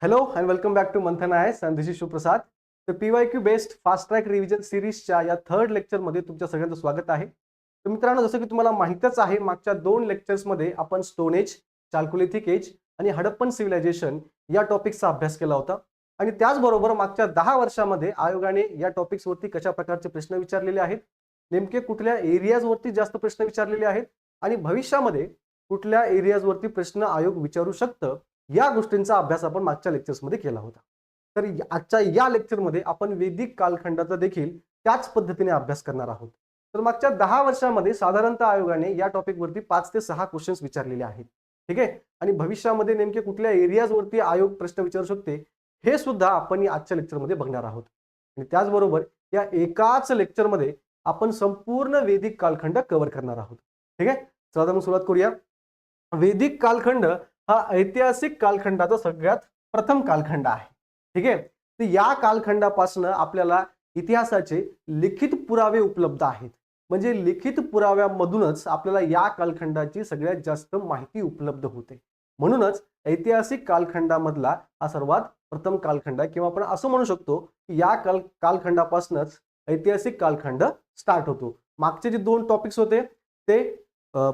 Hello and welcome back to Manthan IAS and this is Shivprasad. तर PYQ based fast track revision सिरीजच्या या third लेक्चरमध्ये तुमच्या सगळ्यांचं स्वागत आहे. तर मित्रांनो, जसं की तुम्हाला माहितच आहे, मागच्या 2 लेक्चर्समध्ये आपण स्टोन एज, चाल्कोलिथिक एज आणि हडप्पन सिव्हिलायझेशन या टॉपिक्सचा अभ्यास केला होता. आणि त्याचबरोबर मागच्या 10 वर्षामध्ये आयोगाने या टॉपिक्सवरती कशा प्रकारचे प्रश्न विचारलेले आहेत, नेमके कुठल्या एरियाजवरती जास्त प्रश्न विचारलेले आहेत आणि भविष्यामध्ये कुठल्या एरियाजवरती प्रश्न आयोग विचारू शकतं, या गोष्टींचा अभ्यास आपण मागच्या लेक्चर्समध्ये केला होता. तर आजच्या या लेक्चरमध्ये आपण वैदिक कालखंडाचा देखील त्याच पद्धतीने अभ्यास करणार आहोत. तर मागच्या 10 वर्षामध्ये साधारणतः आयोगाने या टॉपिकवरती 5 ते 6 क्वेश्चन्स विचारलेले आहेत. ठीक आहे. आणि भविष्यामध्ये नेमके कुठल्या एरियाजवरती आयोग प्रश्न विचारू शकते, हे सुद्धा आपण या आजच्या लेक्चरमध्ये बघणार आहोत. आणि त्याचबरोबर या एकाच लेक्चरमध्ये आपण संपूर्ण वैदिक कालखंड कव्हर करणार आहोत. ठीक आहे. चला तर मग सुरुवात करूया. वैदिक कालखंड हा ऐतिहासिक कालखंडाचा सगळ्यात प्रथम कालखंड आहे. ठीक आहे. तर या कालखंडापासून आपल्याला इतिहासाचे लिखित पुरावे उपलब्ध आहेत. म्हणजे लिखित पुराव्यामधूनच आपल्याला या कालखंडाची सगळ्यात जास्त माहिती उपलब्ध होते. म्हणूनच ऐतिहासिक कालखंडामधला हा सर्वात प्रथम कालखंड आहे, किंवा आपण असं म्हणू शकतो की या कालखंडापासूनच ऐतिहासिक कालखंड स्टार्ट होतो. मागचे जे 2 टॉपिक्स होते ते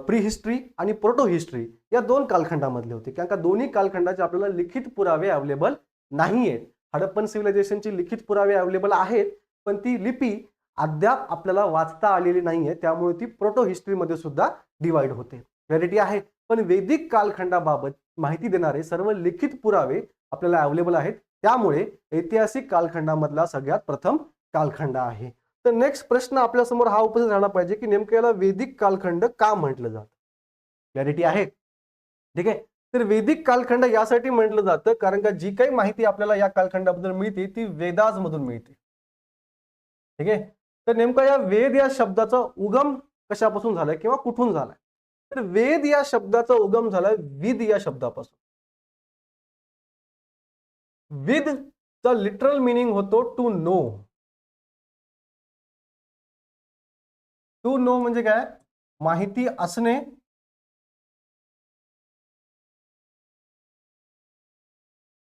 प्री हिस्ट्री आणि प्रोटो हिस्ट्री या 2 कालखंडामधले होते, कारण का दोन्ही कालखंडाचे आपल्याला लिखित पुरावे अवेलेबल नाही आहेत. हडप्पन सिव्हिलायझेशनचे लिखित पुरावे अवेलेबल आहेत, पण ती लिपी अद्याप आपल्याला वाचता आलेली नाहीये, त्यामुळे ती प्रोटो हिस्ट्रीमध्ये सुद्धा डिवाइड होते. क्लॅरिटी आहे. पण वैदिक कालखंडाबाबत माहिती देणारे सर्व लिखित पुरावे आपल्याला अवेलेबल आहेत, त्यामुळे ऐतिहासिक कालखंडामधला सगळ्यात प्रथम कालखंड आहे. तर नेक्स्ट प्रश्न आपल्या समोर हा उपस्थित राहणार पाहिजे की नेमकं याला वैदिक कालखंड का म्हटलं जातं. क्लॅरिटी आहे. ठीक आहे. तर वैदिक कालखंड यासाठी म्हटलं जातं कारण का जी काही माहिती आपल्याला या कालखंडाबद्दल मिळते ती वेदाज मधून मिळते. ठीक आहे. तर नेमका या वेद या शब्दाचा उगम कशापासून झालाय किंवा कुठून झालाय, तर वेद या शब्दाचा उगम झालाय विद या शब्दापासून. विद चा लिटरल मिनिंग होतो टू नो. टू नो म्हणजे काय, माहिती असणे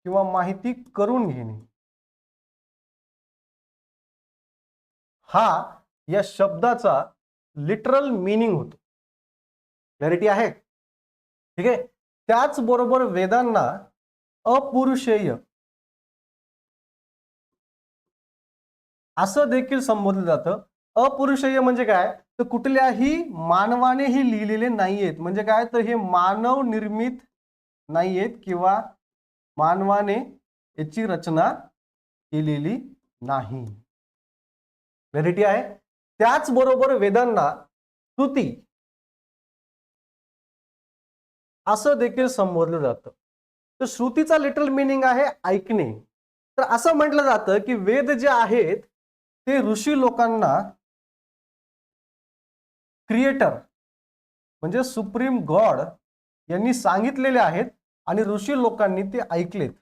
किंवा माहिती करून घेणे, हा या शब्दाचा लिटरल मिनिंग होतो. क्लॅरिटी आहे. ठीक आहे. त्याचबरोबर वेदांना अपुरुषेय असं देखील संबोधलं जातं. अपुरुषेय म्हणजे काय, तर कुठल्याही मानवाने हे लिहिलेले नाहीयेत. म्हणजे काय, तर हे मानव निर्मित नाहीयेत किंवा मानवाने याची रचना केलेली नाही. क्लॅरिटी आहे. त्याचबरोबर वेदांना श्रुती असं देखील संबोधलं जातं. तर श्रुतीचा लिटल मिनिंग आहे ऐकणे. तर असं म्हटलं जातं की वेद जे आहेत ते ऋषी लोकांना क्रिएटर म्हणजे सुप्रीम गॉड यांनी सांगितलेले आहेत आणि ऋषी लोकांनी ते ऐकलेत.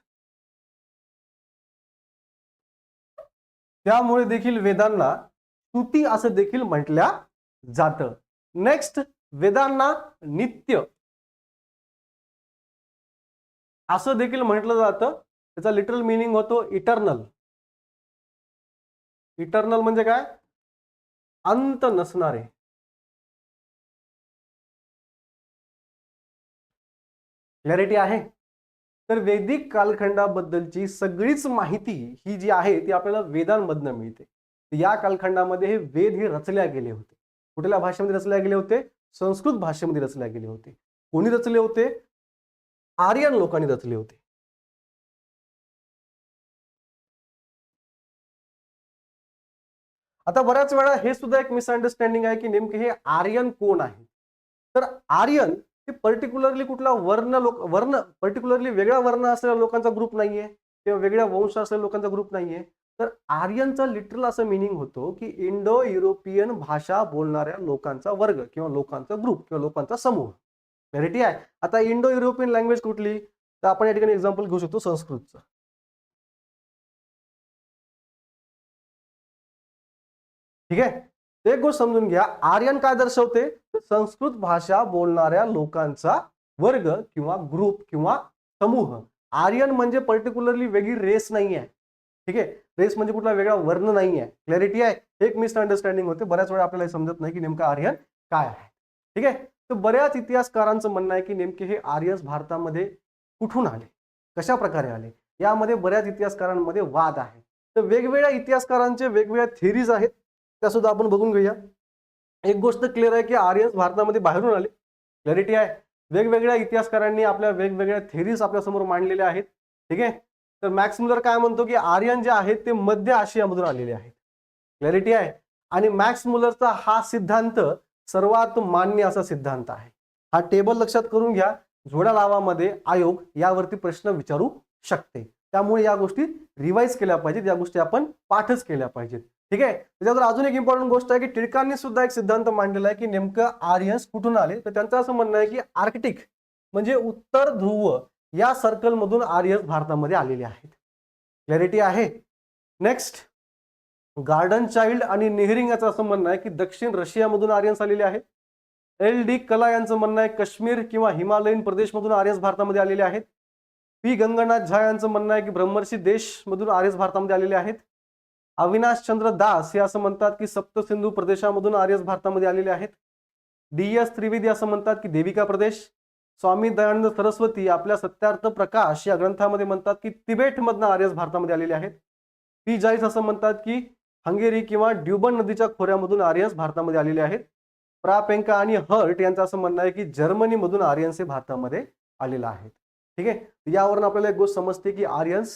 त्यामुळे देखील वेदांना श्रुती असं देखील म्हटल्या जातं. नेक्स्ट, वेदांना नित्य असं देखील म्हटलं जातं. त्याचा लिटरल मिनिंग होतो इटर्नल. इटर्नल म्हणजे काय, अंत नसणारे. क्लॅरिटी आहे. तर वैदिक कालखंडाबद्दलची सगळीच माहिती ही जी आहे ती आपल्याला वेदांमधनं मिळते. या कालखंडामध्ये हे वेद हे रचल्या गेले होते. कुठल्या भाषेमध्ये रचल्या गेले होते, संस्कृत भाषेमध्ये रचल्या गेले होते. कोणी रचले होते, आर्यन लोकांनी रचले होते. आता बऱ्याच वेळा हे सुद्धा एक मिसअंडरस्टँडिंग आहे की नेमके हे आर्यन कोण आहे. तर आर्यन हे पर्टिक्युलरली कुठला वर्ण पर्टिक्युलरली वेगळा वर्ण असलेल्या लोकांचा ग्रुप नाहीये किंवा वेगळ्या वंश असलेल्या लोकांचा ग्रुप नाहीये. तर आर्यनचा लिटरल असं मिनिंग होतो की इंडो युरोपियन भाषा बोलणाऱ्या लोकांचा वर्ग किंवा लोकांचा ग्रुप किंवा लोकांचा समूह. क्लॅरिटी आहे. आता इंडो युरोपियन लँग्वेज कुठली, तर आपण या ठिकाणी एक्झाम्पल घेऊ शकतो संस्कृतचं. ठीक आहे. एक गोष्ट समजून घ्या, आर्यन काय दर्शवते, संस्कृत भाषा बोलणाऱ्या लोकांचा वर्ग किंवा ग्रुप किंवा समूह. आर्यन म्हणजे पर्टिक्युलरली वेगळी रेस नाही आहे. ठीक आहे, रेस म्हणजे कुठला वेगळा वर्ण नाही आहे. क्लॅरिटी आहे. एक मिसअंडरस्टँडिंग होते, बऱ्याच वेळा आपल्याला समजत नाही की नेमकं आर्यन काय आहे. ठीक आहे, तर बऱ्याच इतिहासकारांचं म्हणणं आहे की नेमके हे आर्यन्स भारतामध्ये कुठून आले, कशा प्रकारे आले, यामध्ये बऱ्याच इतिहासकारांमध्ये वाद आहे. तर वेगवेगळ्या इतिहासकारांचे वेगवेगळ्या थिअरीज आहेत, त्या सुद्धा आपण बघून घेऊया. एक गोष्ट क्लिअर आहे की आर्यन्स भारतामध्ये बाहेरून आले. क्लॅरिटी आहे. वेगवेगळ्या इतिहासकारांनी आपल्या वेगवेगळ्या थिअरीज आपल्यासमोर मांडलेल्या आहेत. ठीक आहे, तर मॅक्स मुलर काय म्हणतो की आर्यन जे आहेत ते मध्य आशियामधून आलेले आहेत. क्लॅरिटी आहे. आणि मॅक्स मुलरचा हा सिद्धांत सर्वात मान्य असा सिद्धांत आहे. हा टेबल लक्षात करून घ्या. जोड्या लावामध्ये आयोग यावरती प्रश्न विचारू शकते, त्यामुळे या गोष्टी रिवाइज केल्या पाहिजेत, या गोष्टी आपण पाठच केल्या पाहिजेत. ठीक आहे, त्याच्यावर अजून एक इम्पॉर्टंट गोष्ट आहे की टिळकांनी सुद्धा एक सिद्धांत मांडलेला आहे की नेमकं आर्यन्स कुठून आले. तर त्यांचं असं म्हणणं आहे की आर्कटिक म्हणजे उत्तर ध्रुव या सर्कल मधून आर्यन्स भारतामध्ये आलेले आहेत. क्लॅरिटी आहे. नेक्स्ट, गार्डन चाइल्ड आणि नेहरिंग याचं असं म्हणणं आहे की दक्षिण रशियामधून आर्यन्स आलेले आहेत. LD कला यांचं म्हणणं आहे काश्मीर किंवा हिमालयन प्रदेशमधून आर्यन्स भारतामध्ये आलेले आहेत. P गंगानाथ झा यांचं म्हणणं आहे की ब्रह्मर्षी देश मधून आर्यन्स भारतामध्ये आलेले आहेत. अविनाश चंद्र दास हे असं म्हणतात की सप्तसिंधू प्रदेशामधून आर्यन्स भारतामध्ये आलेले आहेत. DS त्रिवेदी असं म्हणतात की देविका प्रदेश. स्वामी दयानंद सरस्वती आपल्या सत्यार्थ प्रकाश या ग्रंथामध्ये म्हणतात की तिबेटमधनं आर्यन्स भारतामध्ये आलेले आहेत. P जाईस असं म्हणतात की हंगेरी किंवा ड्युबन नदीच्या खोऱ्यामधून आर्यन्स भारतामध्ये आलेले आहेत. प्रापेंका आणि हर्ट यांचं असं म्हणणं आहे की जर्मनीमधून आर्यन्स हे भारतामध्ये आलेला आहेत. ठीक आहे, यावरून आपल्याला एक गोष्ट समजते की आर्यन्स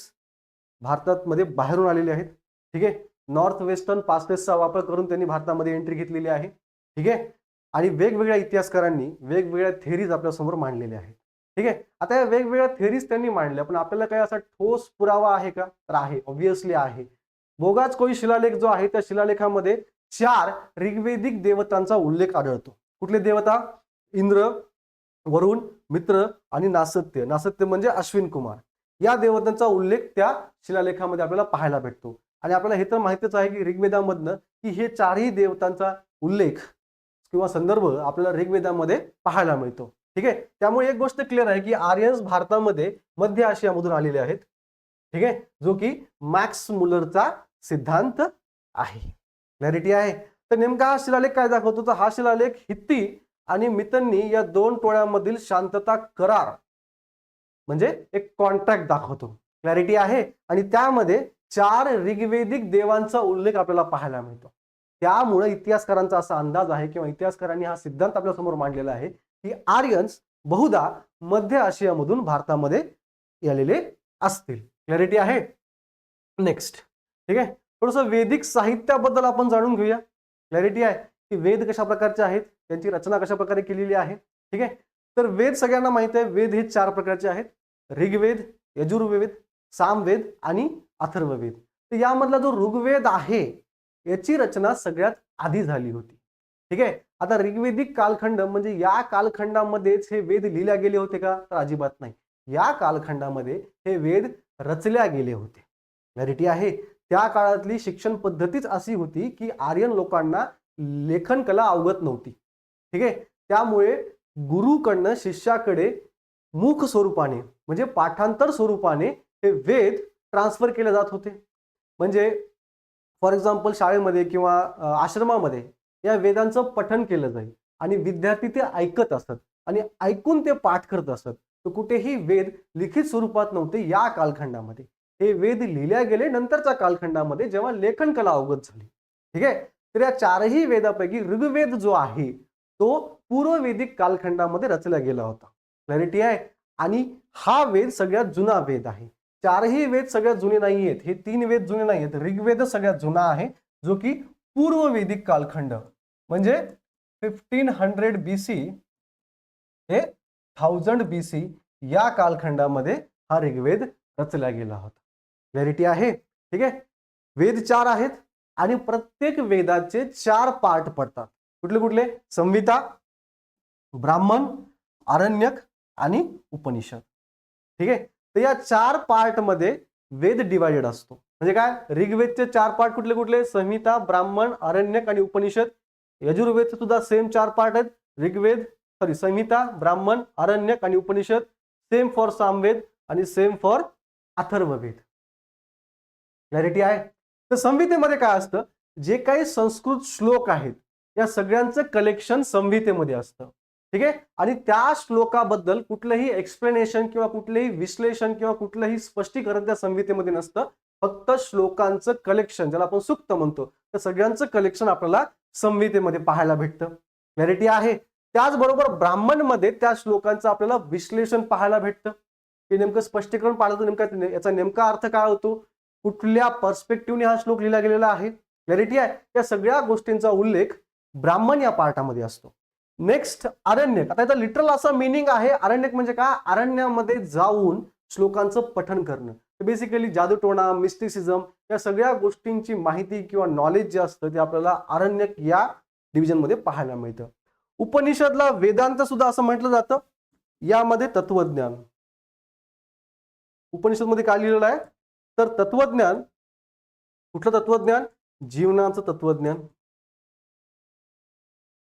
भारतामध्ये बाहेरून आलेले आहेत. ठीक आहे, नॉर्थ वेस्टर्न पासवेसचा वापर करून त्यांनी भारतामध्ये एंट्री घेतलेली आहे. ठीक आहे, आणि वेगवेगळ्या इतिहासकारांनी वेगवेगळ्या थेरीज आपल्या समोर मांडलेल्या आहेत. ठीक आहे, आता या वेगवेगळ्या थेरीज त्यांनी मांडल्या, पण आपल्याला काही असा ठोस पुरावा आहे का? तर आहे, ऑब्व्हियसली आहे. बोगाच कोई शिलालेख जो आहे त्या शिलालेखामध्ये 4 ऋग्वेदिक देवतांचा उल्लेख आढळतो. कुठले देवता? इंद्र, वरुण, मित्र आणि नासत्य. नासत्य म्हणजे अश्विन कुमार. या देवतांचा उल्लेख त्या शिलालेखामध्ये आपल्याला पाहायला भेटतो. आणि आपल्याला हे तर माहितीच आहे की ऋग्वेदामधनं की हे 4ही देवतांचा उल्लेख किंवा संदर्भ आपल्याला ऋग्वेदामध्ये पाहायला मिळतो. ठीक आहे, त्यामुळे एक गोष्ट क्लिअर आहे की आर्यन्स भारतामध्ये मध्य आशियामधून आलेले आहेत. ठीक आहे, जो की मॅक्स मुलरचा सिद्धांत आहे. क्लॅरिटी आहे. तर नेमका हा शिलालेख काय दाखवतो? तर हा शिलालेख हित्ती आणि मितन्नी या 2 टोळ्यांमधील शांतता करार म्हणजे एक कॉन्ट्रॅक्ट दाखवतो. क्लॅरिटी आहे. आणि त्यामध्ये 4 ऋग्वेदिक देवांचा उल्लेख आपल्याला पाहायला मिळतो. त्यामुळे इतिहासकारांचा असा अंदाज आहे किंवा इतिहासकारांनी हा सिद्धांत आपल्या समोर मांडलेला आहे की आर्यन्स बहुधा मध्य आशियामधून भारतामध्ये आलेले असतील. क्लॅरिटी आहे. नेक्स्ट, ठीक आहे, थोडंसं वैदिक साहित्याबद्दल आपण जाणून घेऊया. क्लॅरिटी आहे की वेद कशा प्रकारचे आहेत, त्यांची रचना कशा प्रकारे केलेली आहे. ठीक आहे, तर वेद सगळ्यांना माहित आहे, वेद हे 4 प्रकारचे आहेत. ऋग्वेद, यजुर्वेद, सामवेद आणि अथर्ववेद. तर यामधला जो ऋग्वेद आहे याची रचना सगळ्यात आधी झाली होती. ठीक आहे, आता ऋग्वेदिक कालखंड म्हणजे या कालखंडामध्येच हे वेद लिहिल्या गेले होते का? तर अजिबात नाही. या कालखंडामध्ये हे वेद रचल्या गेले होते. क्लॅरिटी आहे. त्या काळातली शिक्षण पद्धतीच अशी होती की आर्यन लोकांना लेखन कला अवगत नव्हती. ठीक आहे, त्यामुळे गुरुकडनं शिष्याकडे मुख स्वरूपाने म्हणजे पाठांतर स्वरूपाने हे वेद ट्रान्सफर केले जात होते. म्हणजे फॉर एक्झाम्पल शाळेमध्ये किंवा आश्रमामध्ये या वेदांचं पठण केलं जाईल आणि विद्यार्थी ते ऐकत असत आणि ऐकून ते पाठ करत असत. तर कुठेही वेद लिखित स्वरूपात नव्हते या कालखंडामध्ये. हे वेद लिहिल्या गेले नंतरच्या कालखंडामध्ये जेव्हा लेखन कला अवगत झाली. ठीक आहे, तर या 4ही वेदापैकी ऋग्वेद जो आहे तो पूर्ववेदिक कालखंडामध्ये रचला गेला होता. क्लॅरिटी आहे. आणि हा वेद सगळ्यात जुना वेद आहे. 4ही वेद सगळ्यात जुने नाहीयेत. हे 3 वेद जुने नाहीयेत. ऋग्वेद सगळ्यात जुना आहे जो की पूर्ववेदिक कालखंड म्हणजे 1500 BC हे 1000 BC या कालखंडामध्ये हा ऋग्वेद रचला गेला होता. क्लॅरिटी आहे. ठीक आहे, वेद 4 आहेत आणि प्रत्येक वेदाचे 4 पार्ट पडतात. कुठले कुठले? संहिता, ब्राह्मण, आरण्यक आणि उपनिषद. ठीक आहे, तर या 4 पार्ट मध्ये वेद डिवाइडेड असतो. म्हणजे काय? ऋग्वेदचे 4 पार्ट कुठले कुठले? संहिता, ब्राह्मण, आरण्यक आणि उपनिषद. यजुर्वेदचे सुद्धा सेम 4 पार्ट आहेत. ऋग्वेद संहिता, ब्राह्मण, आरण्यक आणि उपनिषद. Same for Samaveda. आणि सेम फॉर अथर्ववेद. क्लॅरिटी आहे. तर संहितेमध्ये काय असतं, जे काही संस्कृत श्लोक आहेत या सगळ्यांचं कलेक्शन संहितेमध्ये असतं. ठीक आहे. आणि त्या श्लोकाबद्दल कुठलंही एक्सप्लेनेशन किंवा कुठलंही विश्लेषण किंवा कुठलंही स्पष्टीकरण त्या संहितेमध्ये नसतं. फक्त श्लोकांचं कलेक्शन, ज्याला आपण सुक्त म्हणतो, तर सगळ्यांचं कलेक्शन आपल्याला संहितेमध्ये पाहायला भेटतं. क्लॅरिटी आहे. त्याचबरोबर ब्राह्मणमध्ये त्या श्लोकांचं आपल्याला विश्लेषण पाहायला भेटतं, की नेमकं स्पष्टीकरण पाहिलं तर नेमका याचा नेमका अर्थ काय होतो, कुठल्या पर्स्पेक्टिव्हने हा श्लोक लिहिला गेलेला आहे. क्लॅरिटी आहे. या सगळ्या गोष्टींचा उल्लेख ब्राह्मण या पार्टामध्ये असतो. नेक्स्ट अरण्यक. आता याचा लिटरल असं मिनिंग आहे, अरण्यक म्हणजे काय, अरण्यामध्ये जाऊन श्लोकांचं पठण करणं. बेसिकली जादूटोणा, मिस्टिसिझम या सगळ्या गोष्टींची माहिती किंवा नॉलेज जे असतं ते आपल्याला अरण्यक या डिव्हिजन मध्ये पाहायला मिळतं. उपनिषदला वेदांत सुद्धा असं म्हटलं जातं. यामध्ये तत्वज्ञान. उपनिषद मध्ये काय लिहिलेलं आहे, तर तत्वज्ञान. कुठलं तत्वज्ञान, जीवनाचं तत्वज्ञान.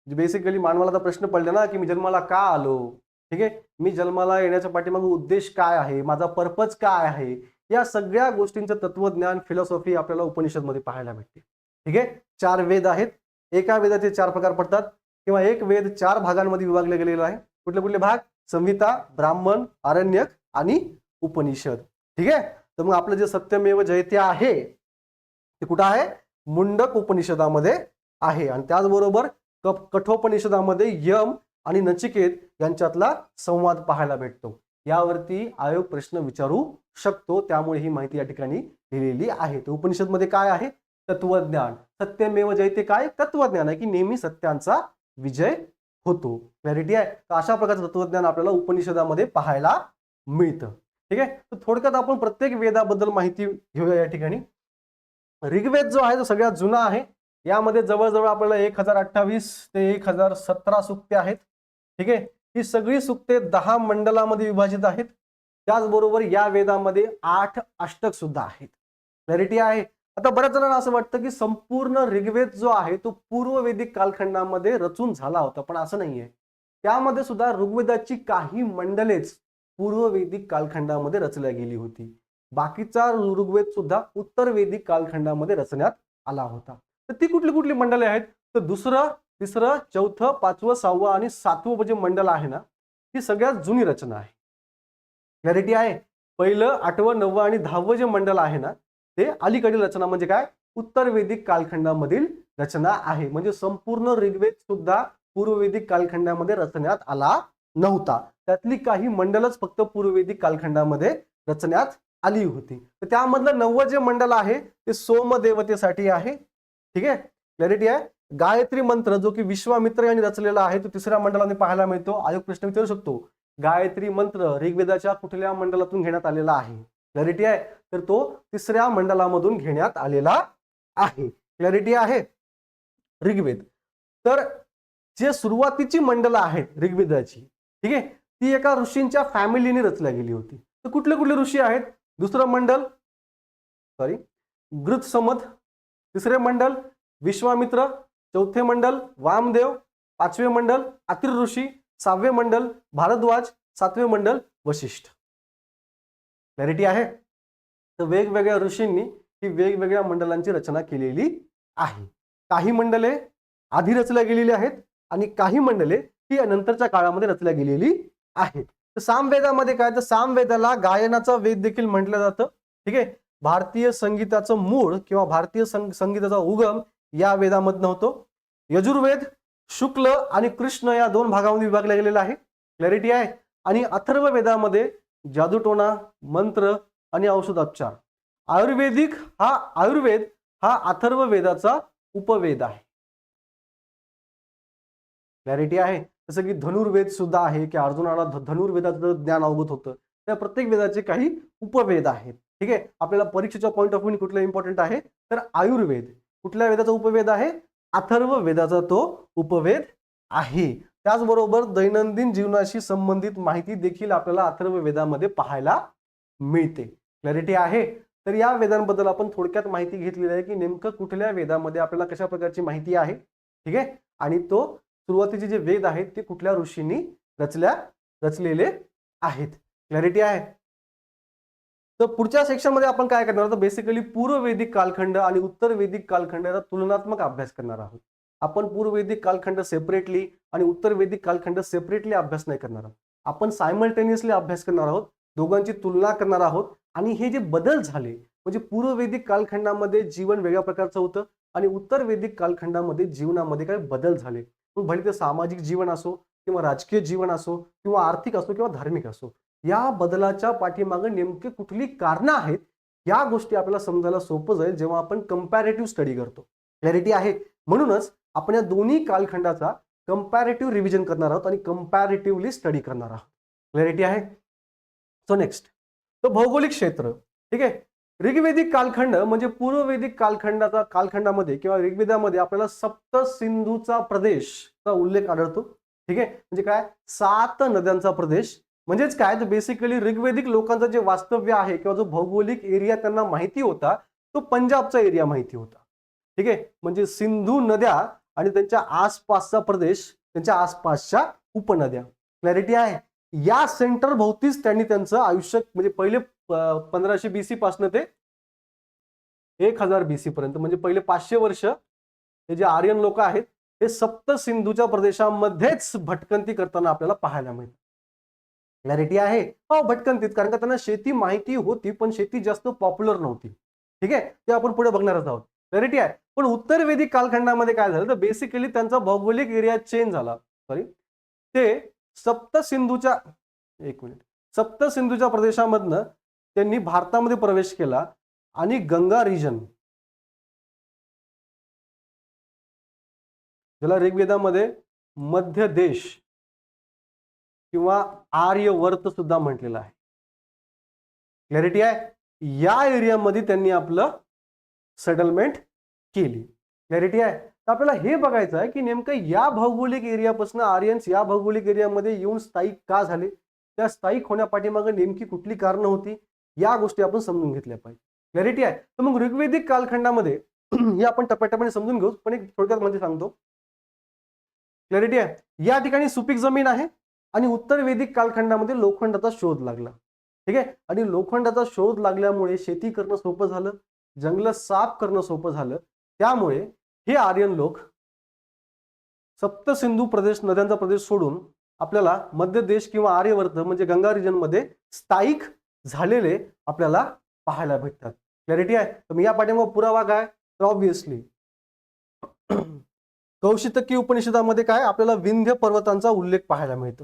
बेसिकली मानवाला तर प्रश्न पडले ना, की मी जन्माला का आलो. ठीक आहे. मी जन्माला येण्याच्या पाठीमागे उद्देश काय आहे, माझा पर्पज काय आहे, या सगळ्या गोष्टींचं तत्वज्ञान, फिलॉसॉफी आपल्याला उपनिषदमध्ये पाहायला भेटते. ठीक आहे. 4 वेद आहेत. एका वेदाचे 4 प्रकार पडतात, किंवा एक वेद 4 भागांमध्ये विभागले गेलेला आहे. कुठले कुठले भाग, संहिता, ब्राह्मण, आरण्यक आणि उपनिषद. ठीक आहे. तर मग आपलं जे सत्यमेव जयते आहे ते कुठं आहे, मुंडक उपनिषदामध्ये आहे. आणि त्याचबरोबर कठोपनिषदामध्ये यम आणि नचिकेत यांच्यातला संवाद पाहायला भेटतो. यावरती आयोग प्रश्न विचारू शकतो, त्यामुळे ही माहिती या ठिकाणी लिहिलेली आहे. तर उपनिषदमध्ये काय आहे, तत्वज्ञान. सत्यमेव जयते काय, तत्वज्ञान आहे, की नेहमी सत्यांचा विजय होतो. क्लॅरिटी आहे. तर अशा प्रकारचं तत्वज्ञान आपल्याला उपनिषदामध्ये पाहायला मिळतं. ठीक आहे. तर थोडक्यात आपण प्रत्येक वेदाबद्दल माहिती घेऊया या ठिकाणी. ऋग्वेद जो आहे तो सगळ्यात जुना आहे. यामध्ये जवळजवळ आपल्याला 1028 ते 1017 सूक्ते आहेत. ठीक आहे. ही सगळी सूक्ते 10 मंडलामध्ये विभाजित आहेत. त्याचबरोबर या वेदामध्ये 8 अष्टक सुद्धा आहेत. क्लॅरिटी आहे. आता बऱ्याच जणांना असं वाटतं की संपूर्ण ऋग्वेद जो आहे तो पूर्ववेदिक कालखंडामध्ये रचून झाला होता, पण असं नाहीये. त्यामध्ये सुद्धा ऋग्वेदाची काही मंडलेच पूर्ववेदिक कालखंडामध्ये रचल्या गेली होती. बाकीचा ऋग्वेद सुद्धा उत्तरवेदिक कालखंडामध्ये रचण्यात आला होता. तर ती कुठली कुठली मंडले आहेत, तर दुसरं, तिसरं, चौथं, 5वं, 6वं आणि 7वं जे मंडल आहे ना, ही सगळ्यात जुनी रचना आहे. क्लॅरिटी आहे. पहिलं, 8वं, 9वं आणि 10वं जे मंडल आहे ना, ते अलीकडील रचना म्हणजे काय, उत्तरवेदिक कालखंडामधील रचना आहे. म्हणजे संपूर्ण ऋग्वेद सुद्धा पूर्ववेदिक कालखंडामध्ये रचण्यात आला नव्हता. त्यातली काही मंडलच फक्त पूर्ववेदिक कालखंडामध्ये रचण्यात आली होती. तर त्यामधलं 9वं जे मंडल आहे ते सोमदेवतेसाठी आहे. ठीक आहे. क्लॅरिटी आहे. गायत्री मंत्र जो की विश्वामित्र यांनी रचलेला आहे तो 3ऱ्या मंडलाने पाहायला मिळतो. आयोग प्रश्न विचारू शकतो, गायत्री मंत्र ऋग्वेदाच्या कुठल्या मंडलातून घेण्यात आलेला आहे. क्लॅरिटी आहे. तर तो 3ऱ्या मंडलामधून घेण्यात आलेला आहे. क्लॅरिटी आहे. ऋग्वेद, तर जे सुरुवातीची मंडलं आहेत ऋग्वेदाची, ठीक आहे, ती एका ऋषींच्या फॅमिलीने रचल्या गेली होती. तर कुठले कुठले ऋषी आहेत, दुसरं मंडल गृत्समद, तिसरे मंडल विश्वामित्र, चौथे मंडल वामदेव, 5वे मंडल अत्रि ऋषी, 6वे मंडल भारद्वाज, 7वे मंडल वशिष्ठ. क्लॅरिटी आहे. तर वेगवेगळ्या ऋषींनी ही वेगवेगळ्या मंडलांची रचना केलेली आहे. काही मंडले आधी रचल्या गेलेली आहेत आणि काही मंडले ही नंतरच्या काळामध्ये रचल्या गेलेली आहेत. तर सामवेदामध्ये काय, तर सामवेदाला गायनाचा वेद देखील म्हटलं जातं. ठीक आहे. भारतीय संगीताचं मूळ किंवा भारतीय संगीताचा उगम या वेदामधनं होतो. यजुर्वेद शुक्ल आणि कृष्ण या 2 भागामध्ये विभागला गेलेला आहे. क्लॅरिटी आहे. आणि अथर्व वेदामध्ये जादूटोणा, मंत्र आणि औषधोपचार. आयुर्वेद हा अथर्व वेदाचा उपवेद आहे. क्लॅरिटी आहे. जसं की धनुर्वेद सुद्धा आहे, की अर्जुनाला धनुर्वेदाचं ज्ञान अवगत होतं. त्या प्रत्येक वेदाचे काही उपवेद आहेत. ठीक आहे. आपल्याला परीक्षेच्या पॉईंट ऑफ व्ह्यू कुठलं इम्पॉर्टंट आहे, तर आयुर्वेद कुठल्या वेदाचा उपवेद आहे, अथर्व वेदाचा तो उपवेद आहे. त्याचबरोबर दैनंदिन जीवनाशी संबंधित माहिती देखील आपल्याला अथर्व वेदामध्ये पाहायला मिळते. क्लॅरिटी आहे. तर या वेदांबद्दल आपण थोडक्यात माहिती घेतलेली आहे, की नेमकं कुठल्या वेदामध्ये आपल्याला कशा प्रकारची माहिती आहे. ठीक आहे. आणि तो सुरुवातीचे जे वेद आहेत ते कुठल्या ऋषींनी रचलेले आहेत. क्लॅरिटी आहे. तर पुढच्या सेक्शनमध्ये आपण काय करणार आहोत, बेसिकली पूर्व वैदिक कालखंड आणि उत्तर वैदिक कालखंड याचा तुलनात्मक अभ्यास करणार आहोत. आपण पूर्व वैदिक कालखंड सेपरेटली आणि उत्तर वैदिक कालखंड सेपरेटली अभ्यास नाही करणार आहोत. आपण सायमल्टेनियसली अभ्यास करणार आहोत, दोघांची तुलना करणार आहोत. आणि हे जे बदल झाले म्हणजे पूर्व वैदिक कालखंडामध्ये जीवन वेगळ्या प्रकारचं होतं आणि उत्तर वैदिक कालखंडामध्ये जीवनामध्ये काही बदल झाले. मग भले ते सामाजिक जीवन असो किंवा राजकीय जीवन असो किंवा आर्थिक असो किंवा धार्मिक असो, या बदलाच्या पाठीमागे नेमकी कुठली कारणं आहेत, या गोष्टी आपल्याला समजायला सोपं जाईल जेव्हा आपण कंपॅरेटिव्ह स्टडी करतो. क्लॅरिटी आहे? म्हणूनच आपण या दोन्ही कालखंडाचा कंपॅरेटिव्ह रिव्हिजन करणार आहोत आणि कंपॅरेटिव्हली स्टडी करणार आहोत. क्लॅरिटी आहे? सो नेक्स्ट, तो भौगोलिक क्षेत्र. ठीक आहे. ऋग्वेदिक कालखंड म्हणजे पूर्व वैदिक कालखंडामध्ये किंवा ऋग्वेदामध्ये आपल्याला सप्त सिंधूचा प्रदेशचा उल्लेख आढळतो. ठीक आहे. म्हणजे काय, 7 नद्यांचा प्रदेश. म्हणजेच काय, तर बेसिकली ऋग्वेदिक लोकांचं जे वास्तव्य आहे किंवा जो भौगोलिक एरिया त्यांना माहिती होता तो पंजाबचा एरिया माहिती होता. ठीक आहे. म्हणजे सिंधू नद्या आणि त्यांच्या आसपासचा प्रदेश, त्यांच्या आसपासच्या उपनद्या. क्लॅरिटी आहे? या सेंटर भोवतीच त्यांनी त्यांचं आयुष्य म्हणजे पहिले 1500 BC पासून ते 1000 BC पर्यंत म्हणजे पहिले 500 वर्ष हे जे आर्यन लोक आहेत हे सप्त सिंधूच्या प्रदेशामध्येच भटकंती करताना आपल्याला पाहायला मिळतं. क्लॅरिटी आहे? हो, भटकंतीत, कारण का त्यांना शेती माहिती होती पण शेती जास्त पॉप्युलर नव्हती. ठीक आहे. ते आपण पुढे बघणारच आहोत. क्लॅरिटी आहे? पण उत्तर वैदिक कालखंडामध्ये काय झालं तर बेसिकली त्यांचा भौगोलिक एरिया चेंज झाला. ते सप्त सिंधूच्या प्रदेशामधनं त्यांनी भारतामध्ये प्रवेश केला आणि गंगा रिजन, ज्याला ऋग्वेदामध्ये मध्य देश किंवा आर्यवर्त सुद्धा म्हटलेलं आहे. क्लॅरिटी आहे? या एरियामध्ये त्यांनी आपलं सेटलमेंट केली. क्लॅरिटी आहे? तर आपल्याला हे बघायचं आहे की नेमकं या भौगोलिक एरियापासून आर्यन्स या भौगोलिक एरियामध्ये येऊन स्थायिक का झाले, त्या स्थायिक होण्यापाठीमागे नेमकी कुठली कारणं होती, या गोष्टी आपण समजून घेतल्या पाहिजे. क्लॅरिटी आहे? तर मग ऋग्वेदिक कालखंडामध्ये हे आपण टप्प्याटप्प्याने समजून घेऊ, पण एक थोडक्यात म्हणजे सांगतो. क्लॅरिटी आहे? या ठिकाणी सुपीक जमीन आहे आणि उत्तर वैदिक कालखंडामध्ये लोखंडाचा शोध लागला. ठीक आहे. आणि लोखंडाचा शोध लागल्यामुळे शेती करणं सोपं झालं, जंगल साफ करणं सोपं झालं. त्यामुळे हे आर्यन लोक सप्त सिंधू प्रदेश, नद्यांचा प्रदेश सोडून आपल्याला मध्य देश किंवा आर्यवर्त म्हणजे गंगा रिजन मध्ये स्थायिक झालेले आपल्याला पाहायला भेटतात. क्लॅरिटी आहे? तर मी या पाठीमागे पुरावा काय, तर ऑब्व्हियसली कौशितकी उपनिषदामध्ये काय आपल्याला विंध्य पर्वतांचा उल्लेख पाहायला मिळतो.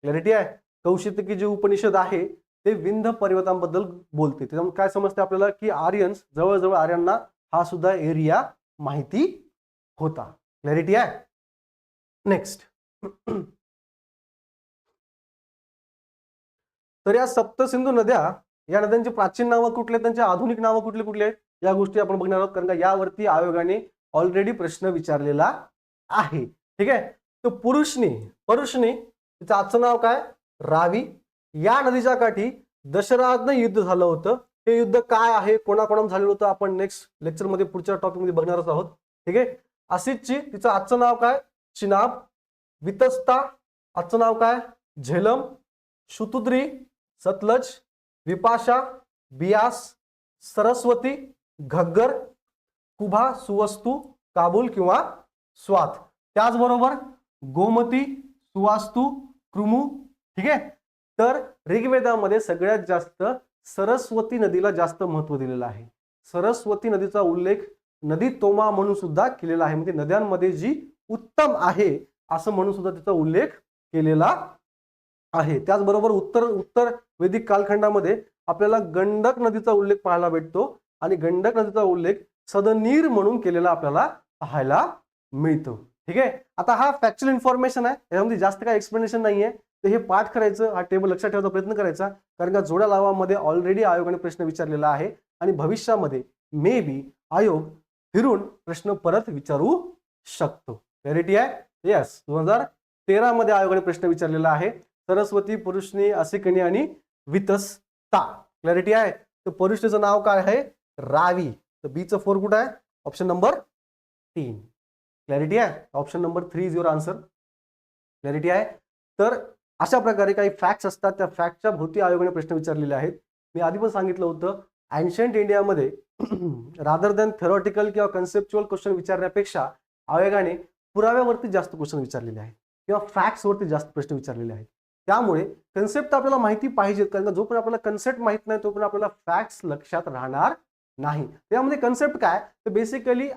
क्लॅरिटी आहे? कौशितकी जे उपनिषद आहे ते विंध्य पर्वतांबद्दल बोलते. त्यामुळे काय समजते आपल्याला की आर्यन्स, जवळजवळ आर्यांना हा सुद्धा एरिया माहिती होता. क्लॅरिटी आहे? नेक्स्ट, तर या सप्तसिंधू नद्या, या नद्यांची प्राचीन नावं कुठले, त्यांचे आधुनिक नावं कुठले कुठले आहेत, या गोष्टी आपण बघणार आहोत. कारण का यावरती आयोगाने ऑलरेडी प्रश्न विचारलेला आहे. ठीक आहे. तर परुष्णी, तिचं आजचं नाव काय, रावी. या नदीच्या काठी दशरथानं युद्ध झालं होतं. हे युद्ध काय आहे, कोणाकोणाम झालेलं होतं, आपण नेक्स्ट लेक्चरमध्ये पुढच्या टॉपिकमध्ये बघणारच आहोत. ठीक आहे. असितची, तिचं आजचं नाव काय, चिनाब. वितस्ता, आजचं नाव काय, झेलम. शुतुद्री, सतलज. विपाशा, बियास. सरस्वती, घग्गर. कुभा, सुवस्तू, काबुल किंवा स्वात. त्याचबरोबर गोमती, सुवास्तू, कृमू. ठीक आहे. तर ऋग्वेदामध्ये सगळ्यात जास्त सरस्वती नदीला जास्त महत्व दिलेलं आहे. सरस्वती नदीचा उल्लेख नदी तोमा म्हणून सुद्धा केलेला आहे. म्हणजे नद्यांमध्ये जी उत्तम आहे असं म्हणून सुद्धा तिचा उल्लेख केलेला आहे. त्याचबरोबर उत्तर वैदिक कालखंडामध्ये आपल्याला गंडक नदीचा उल्लेख पाहायला भेटतो आणि गंडक नदीचा उल्लेख सदनीर म्हणून केलेला आपल्याला पाहायला मिळतो. ठीक आहे. आता हा फॅक्च्युअल इन्फॉर्मेशन आहे, यामध्ये जास्त काही एक्सप्लेनेशन नाहीये. तर हे पाठ करायचं, हा टेबल लक्षात ठेवायचा प्रयत्न करायचा, कारण का जोड्या लावामध्ये ऑलरेडी आयोगाने प्रश्न विचारलेला आहे आणि भविष्यामध्ये मे बी आयोग फिरून प्रश्न परत विचारू शकतो. क्लॅरिटी आहे? येस. 2013 मध्ये आयोगाने प्रश्न विचारलेला आहे. सरस्वती, परुष्णी, असिकणी आणि वितस्ता. क्लॅरिटी आहे? तर परुष्णीचं नाव काय आहे, रावी. तर बीचं 4 कुठं आहे, ऑप्शन नंबर 3. क्लॅरिटी आहे? Option number 3 is your answer. Clarity आहे? तर अशा प्रकारे काही फॅक्ट्स असतात, त्या फॅक्टच्या भोवती आयोगाने प्रश्न विचारलेले आहेत. मी आधी पण सांगितलं होतं, एन्शंट इंडियामध्ये रादर दॅन थेरॉटिकल किंवा कन्सेप्च्युअल क्वेश्चन विचारण्यापेक्षा आयोगाने पुराव्यावरती जास्त क्वेश्चन विचारलेले आहेत किंवा फॅक्ट्सवरती जास्त प्रश्न विचारलेले आहेत. त्यामुळे कन्सेप्ट आपल्याला माहिती पाहिजे, कारण जोपर्यंत आपल्याला कन्सेप्ट माहित नाही तोपर्यंत आपल्याला फॅक्ट्स लक्षात राहणार नाही. त्यामध्ये कन्सेप्ट काय, तर बेसिकली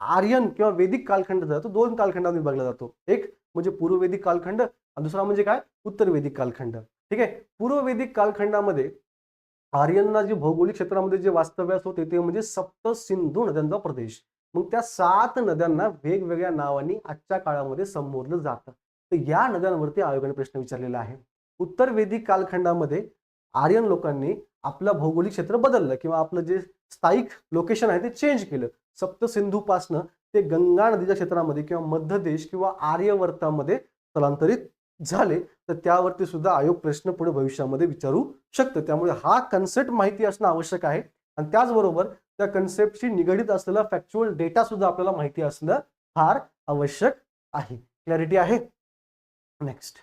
आर्यन किंवा वैदिक कालखंड जातो, दोन कालखंडात विभागला जातो. एक म्हणजे पूर्व वैदिक कालखंड आणि दुसरा म्हणजे काय, उत्तर वैदिक कालखंड. ठीक आहे. पूर्व वैदिक कालखंडामध्ये आर्यनना जे भौगोलिक क्षेत्रामध्ये जे वास्तव्यास होते ते म्हणजे सप्त सिंधू नद्यांचा प्रदेश. मग त्या 7 नद्यांना वेगवेगळ्या नावांनी आजच्या काळामध्ये संबोधलं जातं. तर या नद्यांवरती आयोगाने प्रश्न विचारलेला आहे. उत्तर वैदिक कालखंडामध्ये आर्यन लोकांनी आपलं भौगोलिक क्षेत्र बदललं किंवा आपलं जे स्थायिक लोकेशन आहे ते चेंज केलं. सप्त सिंधूपासनं ते गंगा नदीच्या क्षेत्रामध्ये किंवा मध्य देश किंवा आर्यवर्तामध्ये स्थलांतरित झाले. तर त्यावरती सुद्धा आयोग प्रश्न पुढे भविष्यामध्ये विचारू शकतो. त्यामुळे हा कन्सेप्ट माहिती असणं आवश्यक आहे आणि त्याचबरोबर त्या कन्सेप्टशी निगडित असलेला फॅक्च्युअल डेटा सुद्धा आपल्याला माहिती असणं फार आवश्यक आहे. क्लॅरिटी आहे. नेक्स्ट.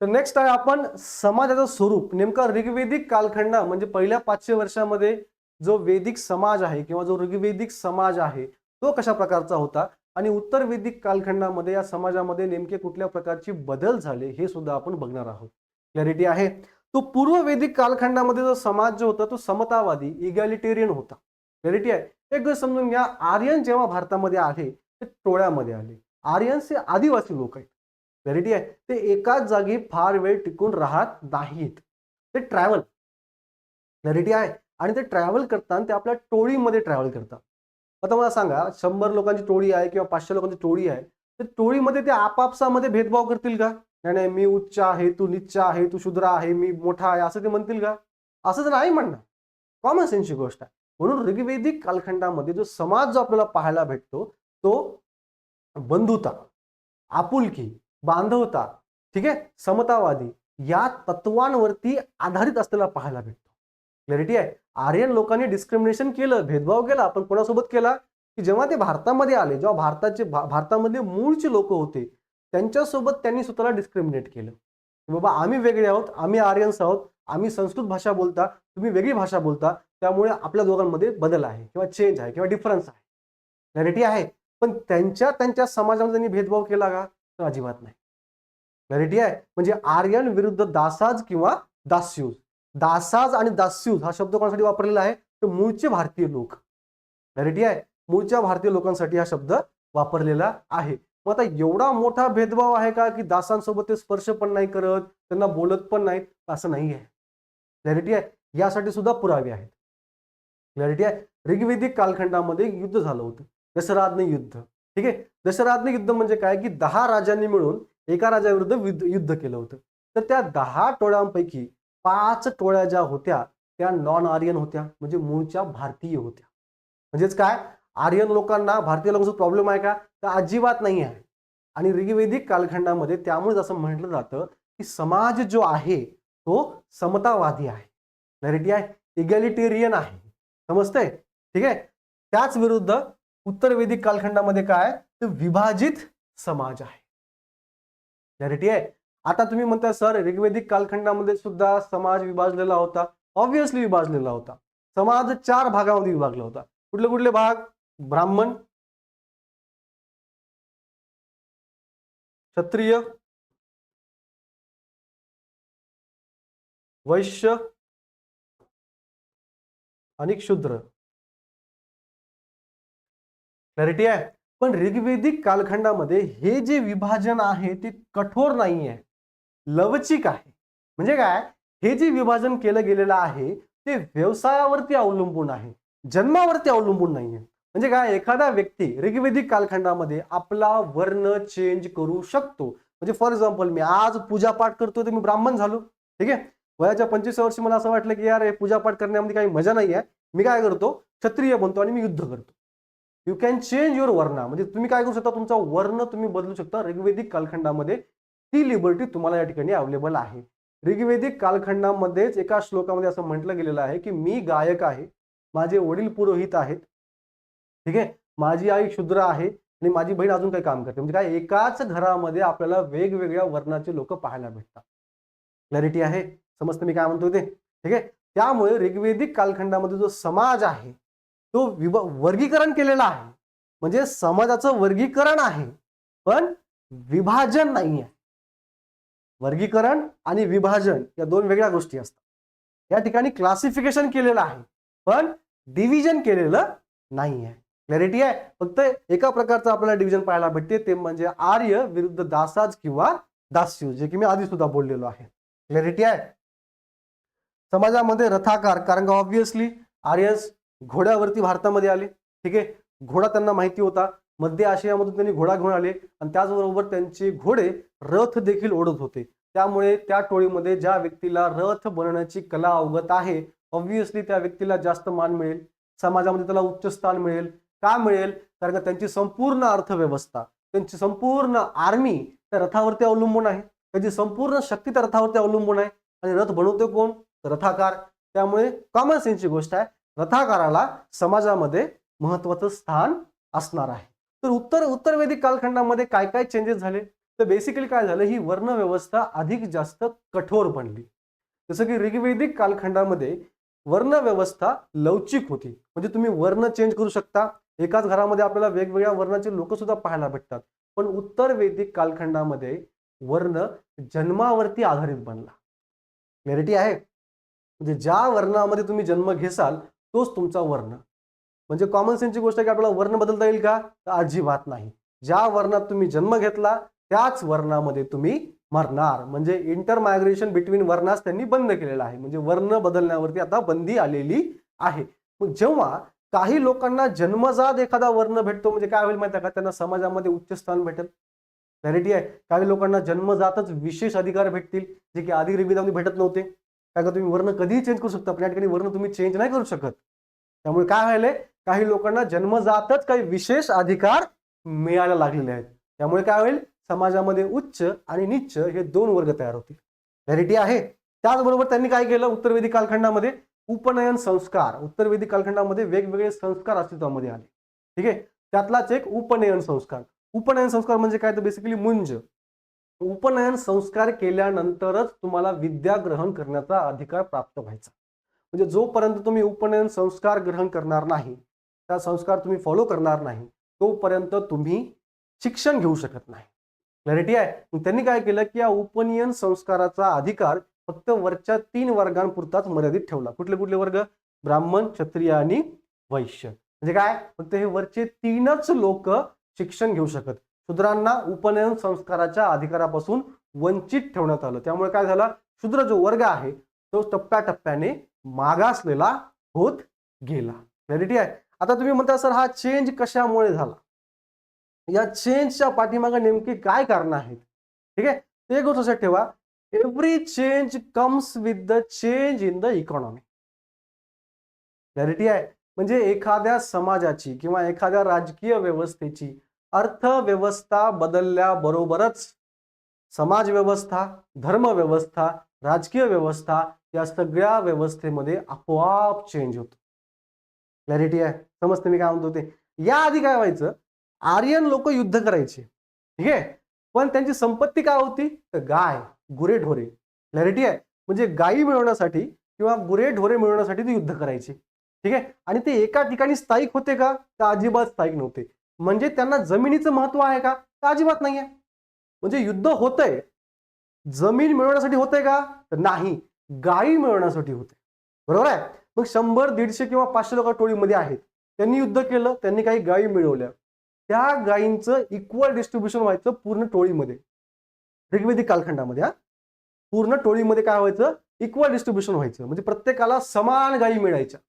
तर नेक्स्ट आहे आपण समाजाचं स्वरूप. नेमका ऋग्वेदिक कालखंड म्हणजे पहिल्या 500 वर्षामध्ये जो वैदिक समाज आहे किंवा जो ऋग्वेदिक समाज आहे तो कशा प्रकारचा होता आणि उत्तर वैदिक कालखंडामध्ये या समाजामध्ये नेमके कुठल्या प्रकारचे बदल झाले हे सुद्धा आपण बघणार आहोत. क्लॅरिटी आहे. तो पूर्व वैदिक कालखंडामध्ये जो समाज जो होता तो समतावादी इगॅलिटेरियन होता. क्लॅरिटी आहे. एक गोष्ट समजून घ्या, आर्यन जेव्हा भारतामध्ये आले ते टोळ्यामध्ये आले. आर्यन्स हे आदिवासी लोक आहेत. क्लॅरिटी आहे. ते एकाच जागी फार वेळ टिकून राहत नाहीत, ते ट्रॅव्हल. क्लॅरिटी आहे. आणि ते ट्रॅव्हल करताना ते आपल्या टोळीमध्ये ट्रॅव्हल करतात. आता मला सांगा, 100 लोकांची टोळी आहे किंवा 500 लोकांची टोळी आहे, तर टोळीमध्ये ते आपापसामध्ये भेदभाव करतील का? नाही, मी उच्च आहे, तू नीच आहे, तू शूद्र आहे, मी मोठा आहे, असं ते म्हणतील का? असं तर नाही म्हणणार. कॉमन सेन्सची गोष्ट आहे. म्हणून ऋग्वेदिक कालखंडामध्ये जो समाज जो आपल्याला पाहायला भेटतो तो बंधुता, आपुलकी, बांधवता, ठीक आहे, समतावादी या तत्वांवरती आधारित असलेला पाहायला भेटतो. क्लॅरिटी आहे. आर्यन लोकांनी डिस्क्रिमिनेशन केलं, भेदभाव केला, पण कोणासोबत केला की जेव्हा ते भारतामध्ये आले, जेव्हा भारतामध्ये मूळचे लोक होते त्यांच्यासोबत त्यांनी स्वतःला डिस्क्रिमिनेट केलं. बाबा आम्ही वेगळे आहोत, आम्ही आर्यन्स आहोत, आम्ही संस्कृत भाषा बोलता, तुम्ही वेगळी भाषा बोलता, त्यामुळे आपल्या दोघांमध्ये बदल आहे किंवा चेंज आहे किंवा डिफरन्स आहे. क्लॅरिटी आहे. पण त्यांच्या समाजामध्ये त्यांनी भेदभाव केला का? तर अजिबात नाही. क्लॅरिटी आहे. म्हणजे आर्यन विरुद्ध दासाज किंवा दास्यूज. दासाज आणि दास्यूज हा शब्द कोणासाठी वापरलेला आहे? तर मूळचे भारतीय लोक. क्लॅरिटी आहे. मूळच्या भारतीय लोकांसाठी हा शब्द वापरलेला आहे. मग आता एवढा मोठा भेदभाव आहे का की दासांसोबत ते स्पर्श पण नाही करत, त्यांना बोलत पण नाहीत? असं नाही आहे. क्लॅरिटी आहे. यासाठी सुद्धा पुरावे आहेत. क्लॅरिटी आहे. ऋग्वेदिक कालखंडामध्ये युद्ध झालं होतं, दशराज्ञ युद्ध. ठीक आहे. दशराज्ञ युद्ध म्हणजे काय की 10 राजांनी मिळून एका राजाविरुद्ध युद्ध केलं होतं. तर त्या 10 टोळ्यांपैकी 5 टोळ्या ज्या होत्या त्या नॉन आर्यन होत्या, म्हणजे मूळच्या भारतीय होत्या. म्हणजेच काय, आर्यन लोकांना भारतीय लोकांचा प्रॉब्लेम आहे का? तर अजिबात नाही आहे. आणि ऋग्वेदिक कालखंडामध्ये त्यामुळे असं म्हटलं जातं की समाज जो आहे तो समतावादी आहे. क्लॅरिटी आहे. इगॅलिटेरियन आहे. समजतंय? ठीक आहे. त्याच विरुद्ध उत्तर वैदिक कालखंडामध्ये काय, तर विभाजित समाज आहे. क्लॅरिटी आहे. आता तुम्ही म्हणता सर ऋग्वेदिक कालखंडामध्ये सुद्धा समाज विभाजलेला होता. ऑब्व्हियसली विभाजलेला होता. समाज 4 भागामध्ये विभागला होता. कुठले कुठले भाग? ब्राह्मण, क्षत्रिय, वैश्य आणि शूद्र. क्लॅरिटी आहे. पण ऋग्वेदिक कालखंडामध्ये हे जे विभाजन आहे ते कठोर नाही आहे, लवचिक आहे. म्हणजे काय, हे जे विभाजन केलं गेलेलं आहे ते व्यवसायावरती अवलंबून आहे, जन्मावरती अवलंबून नाहीये. म्हणजे काय, एखादा व्यक्ती ऋग्वेदिक कालखंडामध्ये आपला वर्ण चेंज करू शकतो. म्हणजे फॉर एक्झाम्पल मी आज पूजापाठ करतो तर मी ब्राह्मण झालो. ठीक आहे. वयाच्या 25 वर्षी मला असं वाटलं की यार हे पूजापाठ करण्यामध्ये काही मजा नाही आहे, मी काय करतो, क्षत्रिय बनतो आणि मी युद्ध करतो. यू कॅन चेंज युअर वर्ण. म्हणजे तुम्ही काय करू शकता, तुमचा वर्ण तुम्ही बदलू शकता. ऋग्वेदिक कालखंडामध्ये ती लिबर्टी तुम्हाला या ठिकाणी अवेलेबल आहे. ऋग्वेदिक कालखंडामध्येच एका श्लोकामध्ये असं म्हटलं गेलेलं आहे की मी गायक आहे, माझे वडील पुरोहित आहेत, ठीक आहे, माझी आई शूद्र आहे आणि माझी बहीण अजून काही काम करते. म्हणजे काय, एकाच घरामध्ये आपल्याला वेगवेगळ्या वर्णाचे लोक पाहायला भेटतात. क्लॅरिटी आहे. समजतं मी काय म्हणतो ते? ठीक आहे. त्यामुळे ऋग्वेदिक कालखंडामध्ये जो समाज आहे तो वर्गीकरण केलेला आहे, म्हणजे समाजाचं वर्गीकरण आहे पण विभाजन नाही आहे. वर्गीकरण आणि विभाजन या दोन वेगळ्या गोष्टी असतात. या ठिकाणी क्लासिफिकेशन केलेलं आहे पण डिव्हिजन केलेलं नाही आहे. क्लॅरिटी आहे. फक्त एका प्रकारचं आपल्याला डिव्हिजन पाहायला भेटते ते म्हणजे आर्य विरुद्ध दासाज किंवा दास्यू, जे की मी आधी सुद्धा बोललेलो आहे. क्लॅरिटी आहे. समाजामध्ये रथाकार, कारण का ऑब्व्हियसली आर्यस घोड्यावरती भारतामध्ये आले. ठीक आहे. घोडा त्यांना माहिती होता, मध्य आशियामधून त्यांनी घोडा घेऊन आले आणि त्याचबरोबर त्यांचे घोडे रथ देखील ओढत होते. त्यामुळे त्या टोळीमध्ये ज्या व्यक्तीला रथ बनवण्याची कला अवगत आहे ऑब्व्हियसली त्या व्यक्तीला जास्त मान मिळेल, समाजामध्ये त्याला उच्च स्थान मिळेल. का मिळेल? कारण का त्यांची संपूर्ण अर्थव्यवस्था, त्यांची संपूर्ण आर्मी त्या रथावरती अवलंबून आहे, त्यांची संपूर्ण शक्ती त्या रथावरती अवलंबून आहे. आणि रथ बनवतो कोण? रथाकार. त्यामुळे कॉमन सेन्सची गोष्ट आहे, रथाकाराला समाजामध्ये महत्वाचं स्थान असणार आहे. तर उत्तरवेदिक कालखंडामध्ये काय काय चेंजेस झाले? तर बेसिकली काय झालं, ही वर्ण व्यवस्था अधिक जास्त कठोर बनली. जसं की ऋग्वेदिक कालखंडामध्ये वर्ण व्यवस्था लवचिक होती, म्हणजे तुम्ही वर्ण चेंज करू शकता. एकाच घरामध्ये आपल्याला वेगवेगळ्या वर्णाचे लोक सुद्धा पाहायला भेटतात. पण उत्तरवेदिक कालखंडामध्ये वर्ण जन्मावरती आधारित बनला. क्लॅरिटी आहे. म्हणजे ज्या वर्णामध्ये तुम्ही जन्म घेसाल तोच तुमचा वर्ण. म्हणजे कॉमन सेन्सची गोष्ट आहे की आपल्याला वर्ण बदलता येईल का? तर अजिबात नाही. ज्या वर्णात तुम्ही जन्म घेतला त्याच वर्णामध्ये तुम्ही मरणार. म्हणजे इंटर मायग्रेशन बिटवीन वर्णास त्यांनी बंद केलेलं आहे, म्हणजे वर्ण बदलण्यावरती आता बंदी आलेली आहे. मग जेव्हा काही लोकांना जन्मजात एखादा वर्ण भेटतो म्हणजे काय होईल माहिती आहे का? त्यांना समाजामध्ये उच्च स्थान भेटेल. क्लॅरिटी आहे. काही लोकांना जन्मजातच विशेष अधिकार भेटतील जे की आधी ऋग्वेदामध्ये भेटत नव्हते. काय का तुम्ही वर्ण कधीही चेंज करू शकता पण या ठिकाणी वर्ण तुम्ही चेंज नाही करू शकत. त्यामुळे काय व्हायलंय, काही लोकांना जन्मजातच काही विशेष अधिकार मिळायला लागलेले आहेत. त्यामुळे काय होईल, समाजामध्ये उच्च आणि नीच हे दोन वर्ग तयार होतील. क्लॅरिटी आहे. त्याचबरोबर त्यांनी काय केलं, उत्तरवेदिक कालखंडामध्ये उपनयन संस्कार, उत्तरवेदिक कालखंडामध्ये वेगवेगळे संस्कार अस्तित्वामध्ये आले. ठीक आहे. त्यातलाच एक उपनयन संस्कार. उपनयन संस्कार म्हणजे काय, तर बेसिकली मुंज. उपनयन संस्कार केल्यानंतरच तुम्हाला विद्या ग्रहण करण्याचा अधिकार प्राप्त व्हायचा. म्हणजे जोपर्यंत तुम्ही उपनयन संस्कार ग्रहण करणार नाही, त्या संस्कार तुम्ही फॉलो करणार नाही, तोपर्यंत तुम्ही शिक्षण घेऊ शकत नाही. क्लॅरिटी आहे. मग त्यांनी काय केलं की या उपनयन संस्काराचा अधिकार फक्त वरच्या 3 वर्गांपुरताच मर्यादित ठेवला. कुठले कुठले वर्ग? ब्राह्मण, क्षत्रिय आणि वैश्य. म्हणजे काय, फक्त हे वरचे 3च लोक शिक्षण घेऊ शकत. शूद्रांना उपनयन संस्काराच्या अधिकारापासून वंचित ठेवण्यात आलं. त्यामुळे काय झालं, शूद्र जो वर्ग आहे तो टप्प्याटप्प्याने मागासलेला होत गेला. क्लॅरिटी आहे. आता तुम्ही म्हणता सर हा चेंज कशामुळे झाला, या चेंजच्या पाठीमागे नेमकी काय कारण आहेत? ठीक आहे. ते गोष्ट लक्षात ठेवा, every change comes with the change in the economy. Clarity आहे. म्हणजे एखाद्या समाजाची किंवा एखाद्या राजकीय व्यवस्थेची अर्थव्यवस्था बदलल्याबरोबरच समाज व्यवस्था, धर्म व्यवस्था, राजकीय व्यवस्था या सगळ्या व्यवस्थेमध्ये आपोआप चेंज होतो. क्लॅरिटी आहे. समजते मी काय म्हणतो ते. याआधी काय व्हायचं, आर्यन लोक युद्ध करायचे. ठीक आहे. पण त्यांची संपत्ती काय होती, तर गाय, गुरेढोरे. क्लॅरिटी आहे. म्हणजे गायी मिळवण्यासाठी किंवा गुरेढोरे मिळवण्यासाठी ते युद्ध करायचे. ठीक आहे. आणि ते एका ठिकाणी स्थायिक होते का, तर अजिबात स्थायिक नव्हते. म्हणजे त्यांना जमिनीचं महत्व आहे का, तर अजिबात नाही आहे. म्हणजे युद्ध होतंय, जमीन मिळवण्यासाठी होतंय का, तर नाही, गायी मिळवण्यासाठी होते. बरोबर आहे. मग 100, 150 किंवा 500 लोक टोळीमध्ये आहेत, त्यांनी युद्ध केलं, त्यांनी काही गायी मिळवल्या, त्या गायींचं इक्वल डिस्ट्रीब्युशन व्हायचं पूर्ण टोळीमध्ये. ऋग्वेदिक कालखंडामध्ये पूर्ण टोळीमध्ये काय व्हायचं, इक्वल डिस्ट्रीब्युशन व्हायचं, म्हणजे प्रत्येकाला समान गायी मिळायच्या.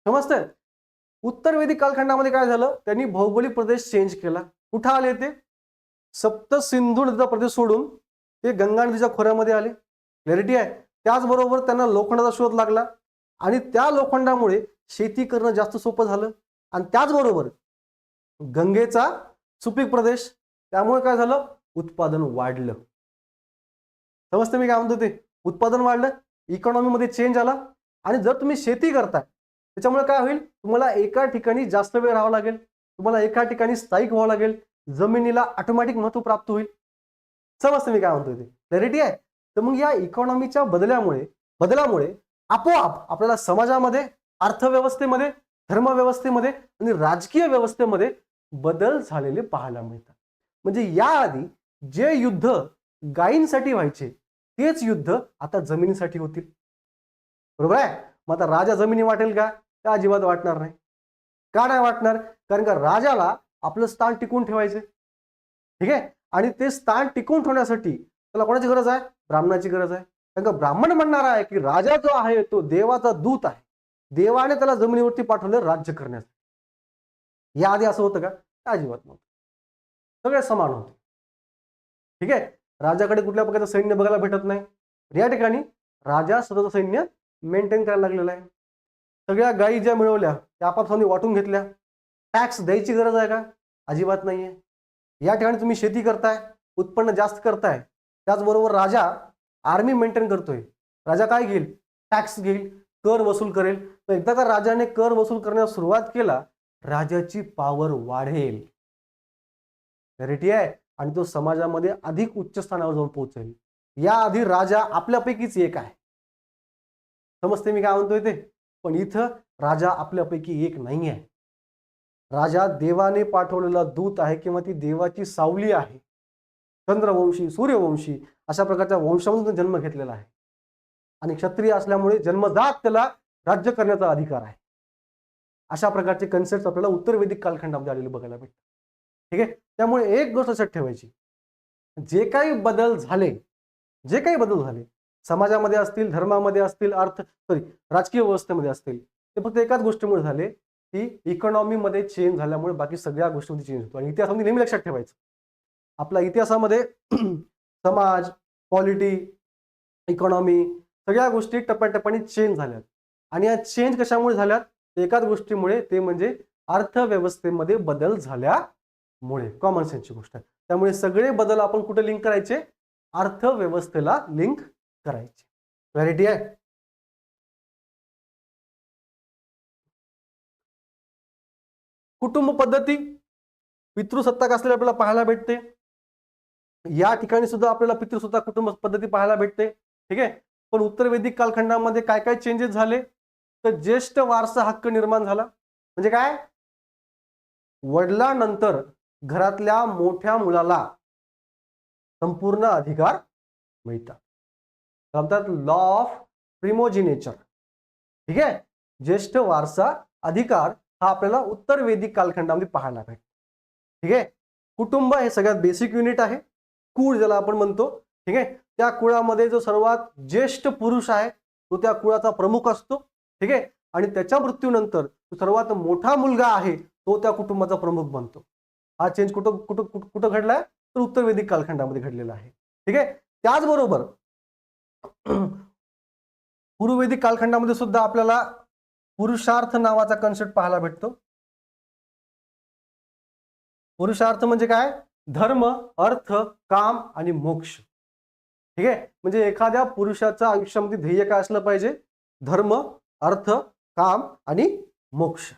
समजतंय. उत्तरवेदिक कालखंडामध्ये काय झालं, त्यांनी भौगोलिक प्रदेश चेंज केला. कुठं आले ते, सप्त सिंधू नदीचा प्रदेश सोडून ते गंगा नदीच्या खोऱ्यामध्ये आले. क्लॅरिटी आहे. त्याचबरोबर त्यांना लोखंडाचा शोध लागला आणि त्या लोखंडामुळे शेती करणं जास्त सोपं झालं. आणि त्याचबरोबर गंगेचा सुपीक प्रदेश, त्यामुळे काय झालं, उत्पादन वाढलं. समजते मी काय म्हणतो ते. उत्पादन वाढलं, इकॉनॉमीमध्ये चेंज आला. आणि जर तुम्ही शेती करताय त्याच्यामुळे काय होईल, तुम्हाला एका ठिकाणी जास्त वेळ राहावं लागेल, तुम्हाला एका ठिकाणी स्थायिक व्हावं लागेल, जमिनीला ऑटोमॅटिक महत्व प्राप्त होईल. समजते मी काय म्हणतोय ते. क्लॅरिटी आहे. तर मग या इकॉनॉमीच्या बदलामुळे आपोआप आपल्याला समाजामध्ये, अर्थव्यवस्थेमध्ये, धर्मव्यवस्थेमध्ये आणि राजकीय व्यवस्थेमध्ये बदल झालेले पाहायला मिळतात. म्हणजे याआधी जे युद्ध गायींसाठी व्हायचे तेच युद्ध आता जमिनीसाठी होतील. बरोबर आहे. मग आता राजा जमिनी वाटेल का? त्या अजिबात वाटणार नाही. का नाही वाटणार? कारण का राजाला आपलं स्थान टिकवून ठेवायचे. ठीक आहे. आणि ते स्थान टिकवून ठेवण्यासाठी त्याला कोणाची गरज आहे? ब्राह्मणाची गरज आहे. कारण का ब्राह्मण म्हणणार आहे की राजा जो आहे तो देवाचा दूत आहे. देवाने त्याला जमिनीवरती पाठवलं राज्य करण्यासाठी. याआधी असं होतं का? अजिबात नव्हतं. सगळे समान होते. ठीक आहे. राजाकडे कुठल्या प्रकारचं सैन्य बघायला भेटत नाही. या ठिकाणी राजा स्वतःचं सैन्य मेंटेन करायला लागलेला आहे. सगळ्या गायी ज्या मिळवल्या त्या आपापसाने वाटून घेतल्या. टॅक्स द्यायची गरज आहे का? अजिबात नाहीये. या ठिकाणी तुम्ही शेती करताय, उत्पन्न जास्त करताय, त्याचबरोबर राजा आर्मी मेंटेन करतोय. राजा काय घेईल? टॅक्स घेईल, कर वसूल करेल. एकदा का राजाने कर वसूल करण्यास सुरुवात केला, राजाची पॉवर वाढेल. क्लॅरिटी आहे. आणि तो समाजामध्ये अधिक उच्च स्थानावर जाऊन पोहोचेल. याआधी राजा आपल्यापैकीच एक आहे. समजते मी काय म्हणतोय ते? पण इथं राजा आपल्यापैकी एक नाही आहे. राजा देवाने पाठवलेला दूत आहे किंवा ती देवाची सावली आहे. चंद्रवंशी, सूर्यवंशी अशा प्रकारच्या वंशामधून जन्म घेतलेला आहे. आणि क्षत्रिय असल्यामुळे जन्मजात त्याला राज्य करण्याचा अधिकार आहे. अशा प्रकारचे कन्सेप्ट आपल्याला उत्तर वैदिक कालखंडामध्ये आलेले बघायला भेटतात. ठीक आहे. त्यामुळे एक गोष्ट लक्षात ठेवायची, जे काही बदल झाले समाजामध्ये असतील, धर्मामध्ये असतील, राजकीय व्यवस्थेमध्ये असतील, ते फक्त एकाच गोष्टीमुळे झाले की इकॉनॉमीमध्ये चेंज झाल्यामुळे बाकी सगळ्या गोष्टींमध्ये चेंज होतो. आणि इतिहासामध्ये नेहमी लक्षात ठेवायचं, आपल्या इतिहासामध्ये समाज, पॉलिटी, इकॉनॉमी सगळ्या गोष्टी टप्प्याटप्प्याने चेंज झाल्यात. आणि या चेंज कशामुळे झाल्यात? एकाच गोष्टीमुळे, ते म्हणजे अर्थव्यवस्थेमध्ये बदल झाल्यामुळे. कॉमन सेन्सची गोष्ट आहे. त्यामुळे सगळे बदल आपण कुठे लिंक करायचे? अर्थव्यवस्थेला लिंक करायचे. क्लॅरिटी आहे. कुटुंब पद्धती पितृसत्ताक असलेल्या आपल्याला पाहायला भेटते. या ठिकाणी सुद्धा आपल्याला पितृसत्ताक कुटुंब पद्धती पाहायला भेटते. ठीक आहे. पण उत्तर वैदिक कालखंडामध्ये काय काय चेंजेस झाले? तर ज्येष्ठ वारसा हक्क निर्माण झाला. म्हणजे काय? वडिलांनंतर घरातल्या मोठ्या मुलाला संपूर्ण अधिकार मिळतात. म्हणतात लॉ ऑफ प्रिमोजिनेचर. ठीक आहे. ज्येष्ठ वारसा अधिकार हा आपल्याला उत्तर वैदिक कालखंडामध्ये पाहायला भेटतो. ठीक आहे. कुटुंब हे सगळ्यात बेसिक युनिट आहे. कुळ ज्याला आपण म्हणतो. ठीक आहे. त्या कुळामध्ये जो सर्वात ज्येष्ठ पुरुष आहे तो त्या कुळाचा प्रमुख असतो. ठीक आहे. आणि त्याच्या मृत्यूनंतर सर्वात मोठा मुलगा आहे तो त्या कुटुंबाचा प्रमुख बनतो. हा चेंज कुठं कुठं कुठं घडलाय? तर उत्तर वैदिक कालखंडामध्ये घडलेला आहे. ठीक आहे. त्याचबरोबर पूर्व वैदिक कालखंडामध्ये सुद्धा आपल्याला पुरुषार्थ नावाचा कन्सेप्ट पाहायला भेटतो. पुरुषार्थ म्हणजे काय? धर्म, अर्थ, काम आणि मोक्ष. ठीक आहे. म्हणजे एखाद्या पुरुषाच्या आयुष्यामध्ये ध्येय काय असलं पाहिजे? धर्म, अर्थ, काम आणि मोक्ष.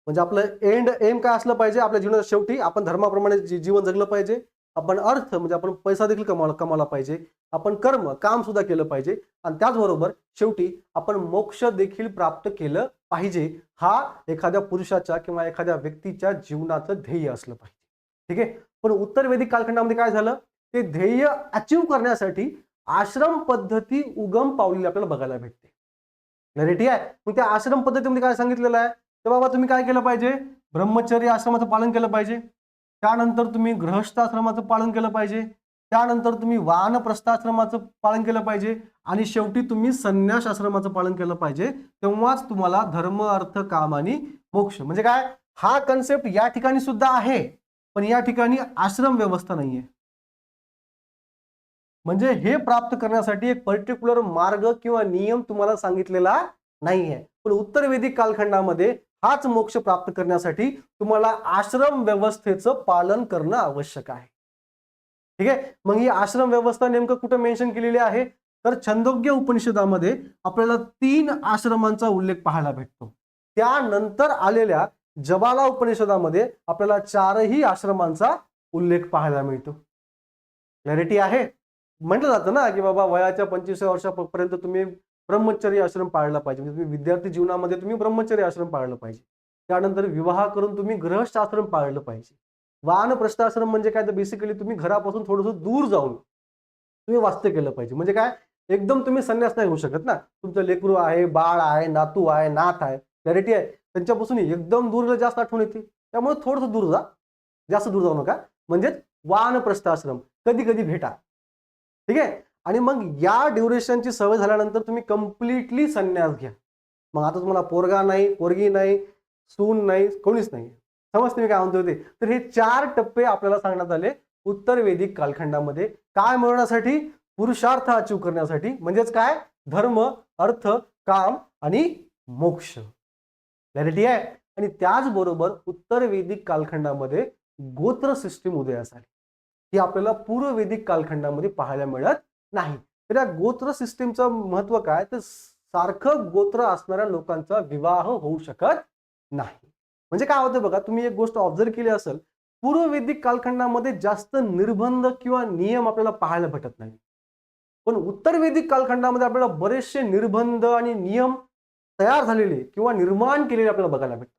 म्हणजे आपलं एम काय असलं पाहिजे? आपल्या जीवनाच्या शेवटी आपण धर्माप्रमाणे जीवन जगलं पाहिजे. आपण अर्थ म्हणजे आपण पैसा देखील कमावला पाहिजे. आपण कर्म, काम सुद्धा केलं पाहिजे. आणि त्याचबरोबर शेवटी आपण मोक्ष देखील प्राप्त केलं पाहिजे. हा एखाद्या पुरुषाच्या किंवा एखाद्या व्यक्तीच्या जीवनाचं ध्येय असलं पाहिजे. ठीक आहे. पण उत्तर वैदिक कालखंडामध्ये काय झालं? ते ध्येय अचीव करण्यासाठी आश्रम पद्धती उगम पावलेली आपल्याला बघायला भेटते. क्लॅरिटी आहे. मग त्या आश्रम पद्धतीमध्ये काय सांगितलेलं आहे? तर बाबा तुम्ही काय केलं पाहिजे? ब्रह्मचर्य आश्रमाचं पालन केलं पाहिजे. त्यानंतर तुम्ही गृहस्थ आश्रमाचं पालन केलं पाहिजे. त्यानंतर तुम्ही वानप्रस्थाश्रमाचं पालन केलं पाहिजे. आणि शेवटी तुम्ही संन्यास आश्रमाचं पालन केलं पाहिजे. तेव्हाच तुम्हाला धर्म, अर्थ, काम आणि मोक्ष. म्हणजे काय? हा कन्सेप्ट या ठिकाणी सुद्धा आहे, पण या ठिकाणी आश्रम व्यवस्था नाहीये. म्हणजे हे प्राप्त करण्यासाठी एक पर्टिक्युलर मार्ग किंवा नियम तुम्हाला सांगितलेला नाहीये. पण उत्तर वैदिक कालखंडामध्ये हाच मोक्ष प्राप्त करण्यासाठी तुम्हाला आश्रम व्यवस्थेचं पालन करणं आवश्यक आहे. ठीक आहे. मग ही आश्रम व्यवस्था नेमकं कुठं मेन्शन केलेली आहे? तर छंदोग्य उपनिषदामध्ये आपल्याला 3 आश्रमांचा उल्लेख पाहायला भेटतो. त्यानंतर आलेल्या जबाला उपनिषदामध्ये आपल्याला 4ही आश्रमांचा उल्लेख पाहायला मिळतो. क्लॅरिटी आहे. म्हटलं जातं ना की बाबा वयाच्या 25व्या वर्षापर्यंत तुम्ही ब्रह्मचर्य आश्रम पाळला पाहिजे. म्हणजे तुम्ही विद्यार्थी जीवनामध्ये तुम्ही ब्रह्मचर्य आश्रम पाळलं पाहिजे. त्यानंतर विवाह करून तुम्ही गृहस्थ आश्रम पाळलं पाहिजे. वानप्रस्थ आश्रम म्हणजे काय, तर बेसिकली तुम्ही घरापासून थोडंसं दूर जाऊन तुम्ही वास्तव्य केलं पाहिजे. म्हणजे काय, एकदम तुम्ही संन्यास नाही होऊ शकत ना. तुमचं लेकरू आहे, बाळ आहे, नातू आहे, नात आहे, क्लॅरिटी आहे, त्यांच्यापासून एकदम दूर जास्त आठवण येते. त्यामुळे थोडंसं दूर जा, जास्त दूर जाऊ नका. म्हणजेच वानप्रस्थ आश्रम कधी कधी भेटा. ठीक आहे. आणि मग या ड्युरेशनची सवय झाल्यानंतर तुम्ही कम्प्लिटली संन्यास घ्या. मग आता तुम्हाला पोरगा नाही, पोरगी नाही, सून नाही, कोणीच नाही. समजते मी काय म्हणतो ते. तर हे 4 टप्पे आपल्याला सांगण्यात आले उत्तर वैदिक कालखंडामध्ये. काय मिळवण्यासाठी? पुरुषार्थ अचीव करण्यासाठी. म्हणजेच काय, धर्म, अर्थ, काम आणि मोक्ष. क्लॅरिटी आहे. आणि त्याचबरोबर उत्तर वैदिक कालखंडामध्ये गोत्र सिस्टीम उदयास आली. ही आपल्याला पूर्व वैदिक कालखंडामध्ये पाहायला मिळत नाही. तर या गोत्र सिस्टीमचं महत्व काय, तर सारखं गोत्र असणाऱ्या लोकांचा विवाह होऊ शकत नाही. म्हणजे काय होतं बघा, तुम्ही एक गोष्ट ऑब्झर्व केली असेल, पूर्व वैदिक कालखंडामध्ये जास्त निर्बंध किंवा नियम आपल्याला पाहायला भेटत नाही. पण उत्तर वैदिक कालखंडामध्ये आपल्याला बरेचसे निर्बंध आणि नियम तयार झालेले किंवा निर्माण केलेले आपल्याला बघायला भेटतात.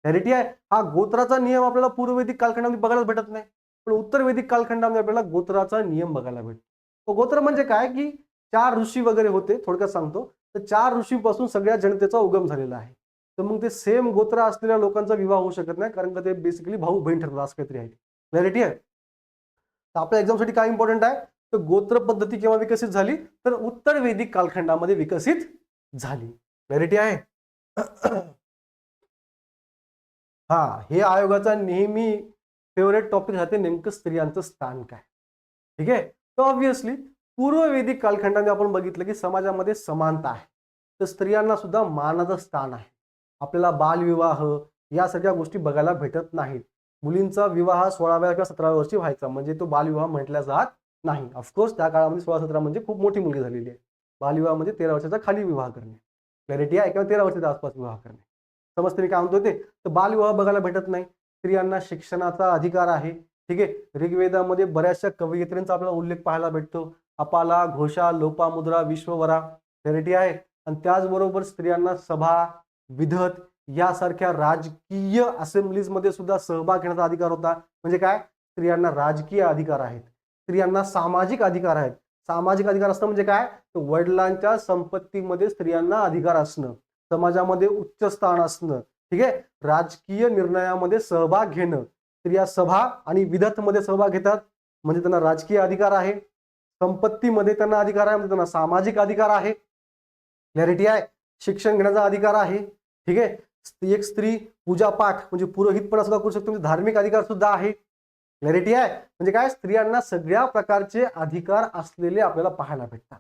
क्लॅरिटी आहे. हा गोत्राचा नियम आपल्याला पूर्व वैदिक कालखंडामध्ये बघायला भेटत नाही, पण उत्तर वैदिक कालखंडामध्ये आपल्याला गोत्राचा नियम बघायला भेटतो. तो गोत्र म्हणजे काय, की 4 ऋषी वगैरे होते, थोडक्यात सांगतो. तर 4 ऋषीपासून सगळ्या जनतेचा उगम झालेला आहे. तर मग ते सेम गोत्र असलेल्या लोकांचा विवाह होऊ शकत नाही, कारण का ते बेसिकली भाऊ बहीण ठरतात, असं काहीतरी आहे. क्लॅरिटी आहे. तर आपल्या एक्झामसाठी काय इम्पॉर्टंट आहे, तर गोत्र पद्धती केव्हा विकसित झाली, तर उत्तर वैदिक कालखंडामध्ये विकसित झाली. क्लॅरिटी आहे. हा, हे आयोगाचा नेहमी फेवरेट टॉपिक राहते, नेमकं स्त्रियांचं स्थान काय. ठीक आहे. तर ऑब्व्हियसली पूर्व वैदिक कालखंडाने आपण बघितलं की समाजामध्ये समानता आहे, तर स्त्रियांना सुद्धा मानाचं स्थान आहे. आपल्याला बालविवाह या सगळ्या गोष्टी बघायला भेटत नाहीत. मुलींचा विवाह 16व्या किंवा 17व्या वर्षी व्हायचा, म्हणजे तो बालविवाह म्हटला जात नाही. ऑफकोर्स त्या काळामध्ये 16-17 म्हणजे खूप मोठी मुलगी झालेली आहे. बालविवाह म्हणजे 13 वर्षाचा खाली विवाह करणे. क्लॅरिटी आहे. किंवा 13 वर्षाच्या आसपास विवाह करणे. समजते मी काय म्हणतो ते. तर बालविवाह बघायला भेटत नाही. स्त्रियांना शिक्षणाचा अधिकार आहे. ठीक आहे. ऋग्वेदामध्ये बऱ्याचशा कवयित्रींचा आपल्याला उल्लेख पाहायला भेटतो. अपाला, घोषा, लोपामुद्रा, विश्ववरा. क्लॅरिटी आहे. आणि त्याचबरोबर स्त्रियांना सभा, विधत यासारख्या राजकीय असेंब्लीजमध्ये सुद्धा सहभाग घेण्याचा अधिकार होता. म्हणजे काय, स्त्रियांना राजकीय अधिकार आहेत, स्त्रियांना सामाजिक अधिकार आहेत. सामाजिक अधिकार असणं म्हणजे काय, तर वडिलांच्या संपत्तीमध्ये स्त्रियांना अधिकार असणं, समाजामध्ये उच्च स्थान असणं. ठीक आहे. राजकीय निर्णयामध्ये सहभाग घेणं. स्त्रिया सभा आणि विधतमध्ये सहभाग घेतात, म्हणजे त्यांना राजकीय अधिकार आहे. संपत्तीमध्ये त्यांना अधिकार आहे, म्हणजे त्यांना सामाजिक अधिकार आहे. क्लॅरिटी आहे. शिक्षण घेण्याचा अधिकार आहे. ठीक आहे. एक स्त्री पूजा पाठ म्हणजे पुरोहितपणा सुद्धा करू शकते, म्हणजे धार्मिक अधिकार सुद्धा आहे. क्लॅरिटी आहे. म्हणजे काय, स्त्रियांना सगळ्या प्रकारचे अधिकार असलेले आपल्याला पाहायला भेटतात.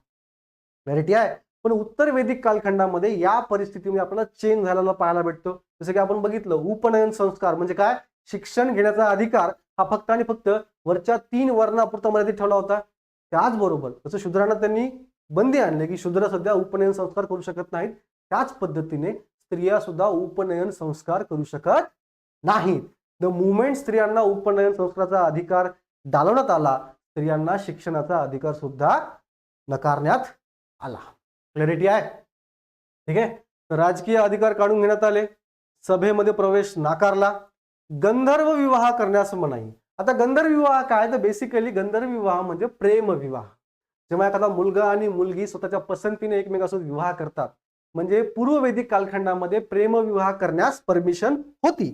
क्लॅरिटी आहे. पण उत्तर वैदिक कालखंडामध्ये या परिस्थितीमध्ये आपल्याला चेंज झालेला पाहायला भेटतो. जसं की आपण बघितलं, उपनयन संस्कार म्हणजे काय, शिक्षण घेण्याचा अधिकार हा फक्त आणि फक्त वरच्या 3 वर्णापुरता मर्यादित ठेवला होता. त्याचबरोबर जसं शूद्रांना त्यांनी बंदी आणले की शूद्र सध्या उपनयन संस्कार करू शकत नाहीत, त्याच पद्धतीने स्त्रिया सुद्धा उपनयन संस्कार करू शकत नाहीत. द मुवमेंट स्त्रियांना उपनयन संस्काराचा अधिकार डालवण्यात आला, स्त्रियांना शिक्षणाचा अधिकार सुद्धा नकारण्यात आला. क्लॅरिटी आहे. ठीक आहे. तर राजकीय अधिकार काढून घेण्यात आले, सभेमध्ये प्रवेश नाकारला, गंधर्व विवाह करण्यास मनाई. आता गंधर्व विवाह काय, तर बेसिकली गंधर्व विवाह म्हणजे प्रेम विवाह. जेव्हा एखादा मुलगा आणि मुलगी स्वतःच्या पसंतीने एकमेकांसोबत विवाह करतात, म्हणजे पूर्व वैदिक कालखंडामध्ये प्रेमविवाह करण्यास परमिशन होती,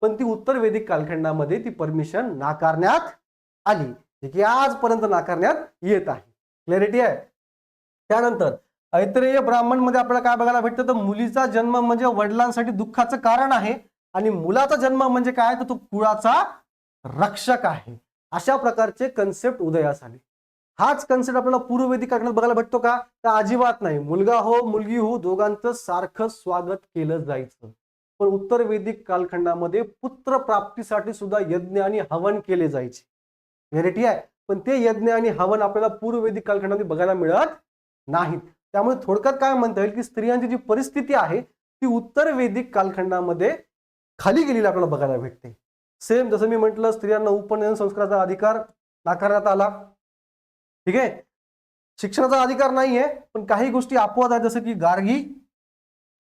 पण ती उत्तर वैदिक कालखंडामध्ये ती परमिशन नाकारण्यात आली, जी आजपर्यंत नाकारण्यात येत आहे. क्लॅरिटी आहे. त्यानंतर ऐत्रेय ब्राह्मण मध्ये आपल्याला काय बघायला भेटतं, तर मुलीचा जन्म म्हणजे वडिलांसाठी दुःखाचं कारण आहे, आणि मुलाचा जन्म म्हणजे काय, तर तो कुळाचा रक्षक आहे. अशा प्रकारचे कन्सेप्ट उदयास आले. हाच कन्सेप्ट आपल्याला पूर्व वैदिक काळात बघायला भेटतो का, तर अजिबात नाही. मुलगा हो मुलगी हो दोघांचं सारखं स्वागत केलं जायचं. पण उत्तर वैदिक कालखंडामध्ये पुत्र प्राप्तीसाठी सुद्धा यज्ञ आणि हवन केले जायचे. व्हेरिटी आहे. पण ते यज्ञ आणि हवन आपल्याला पूर्व वैदिक कालखंडामध्ये बघायला मिळत नाहीत. त्यामुळे थोडक्यात काय म्हणता येईल की स्त्रियांची जी परिस्थिती आहे ती उत्तर वैदिक कालखंडामध्ये खाली गेलेली आपल्याला बघायला भेटते. सेम जसं मी म्हटलं, स्त्रियांना उपनयन संस्काराचा अधिकार नाकारण्यात आला. ठीक आहे. शिक्षणाचा अधिकार नाहीये, पण काही गोष्टी अपवाद आहेत, जसं की गार्गी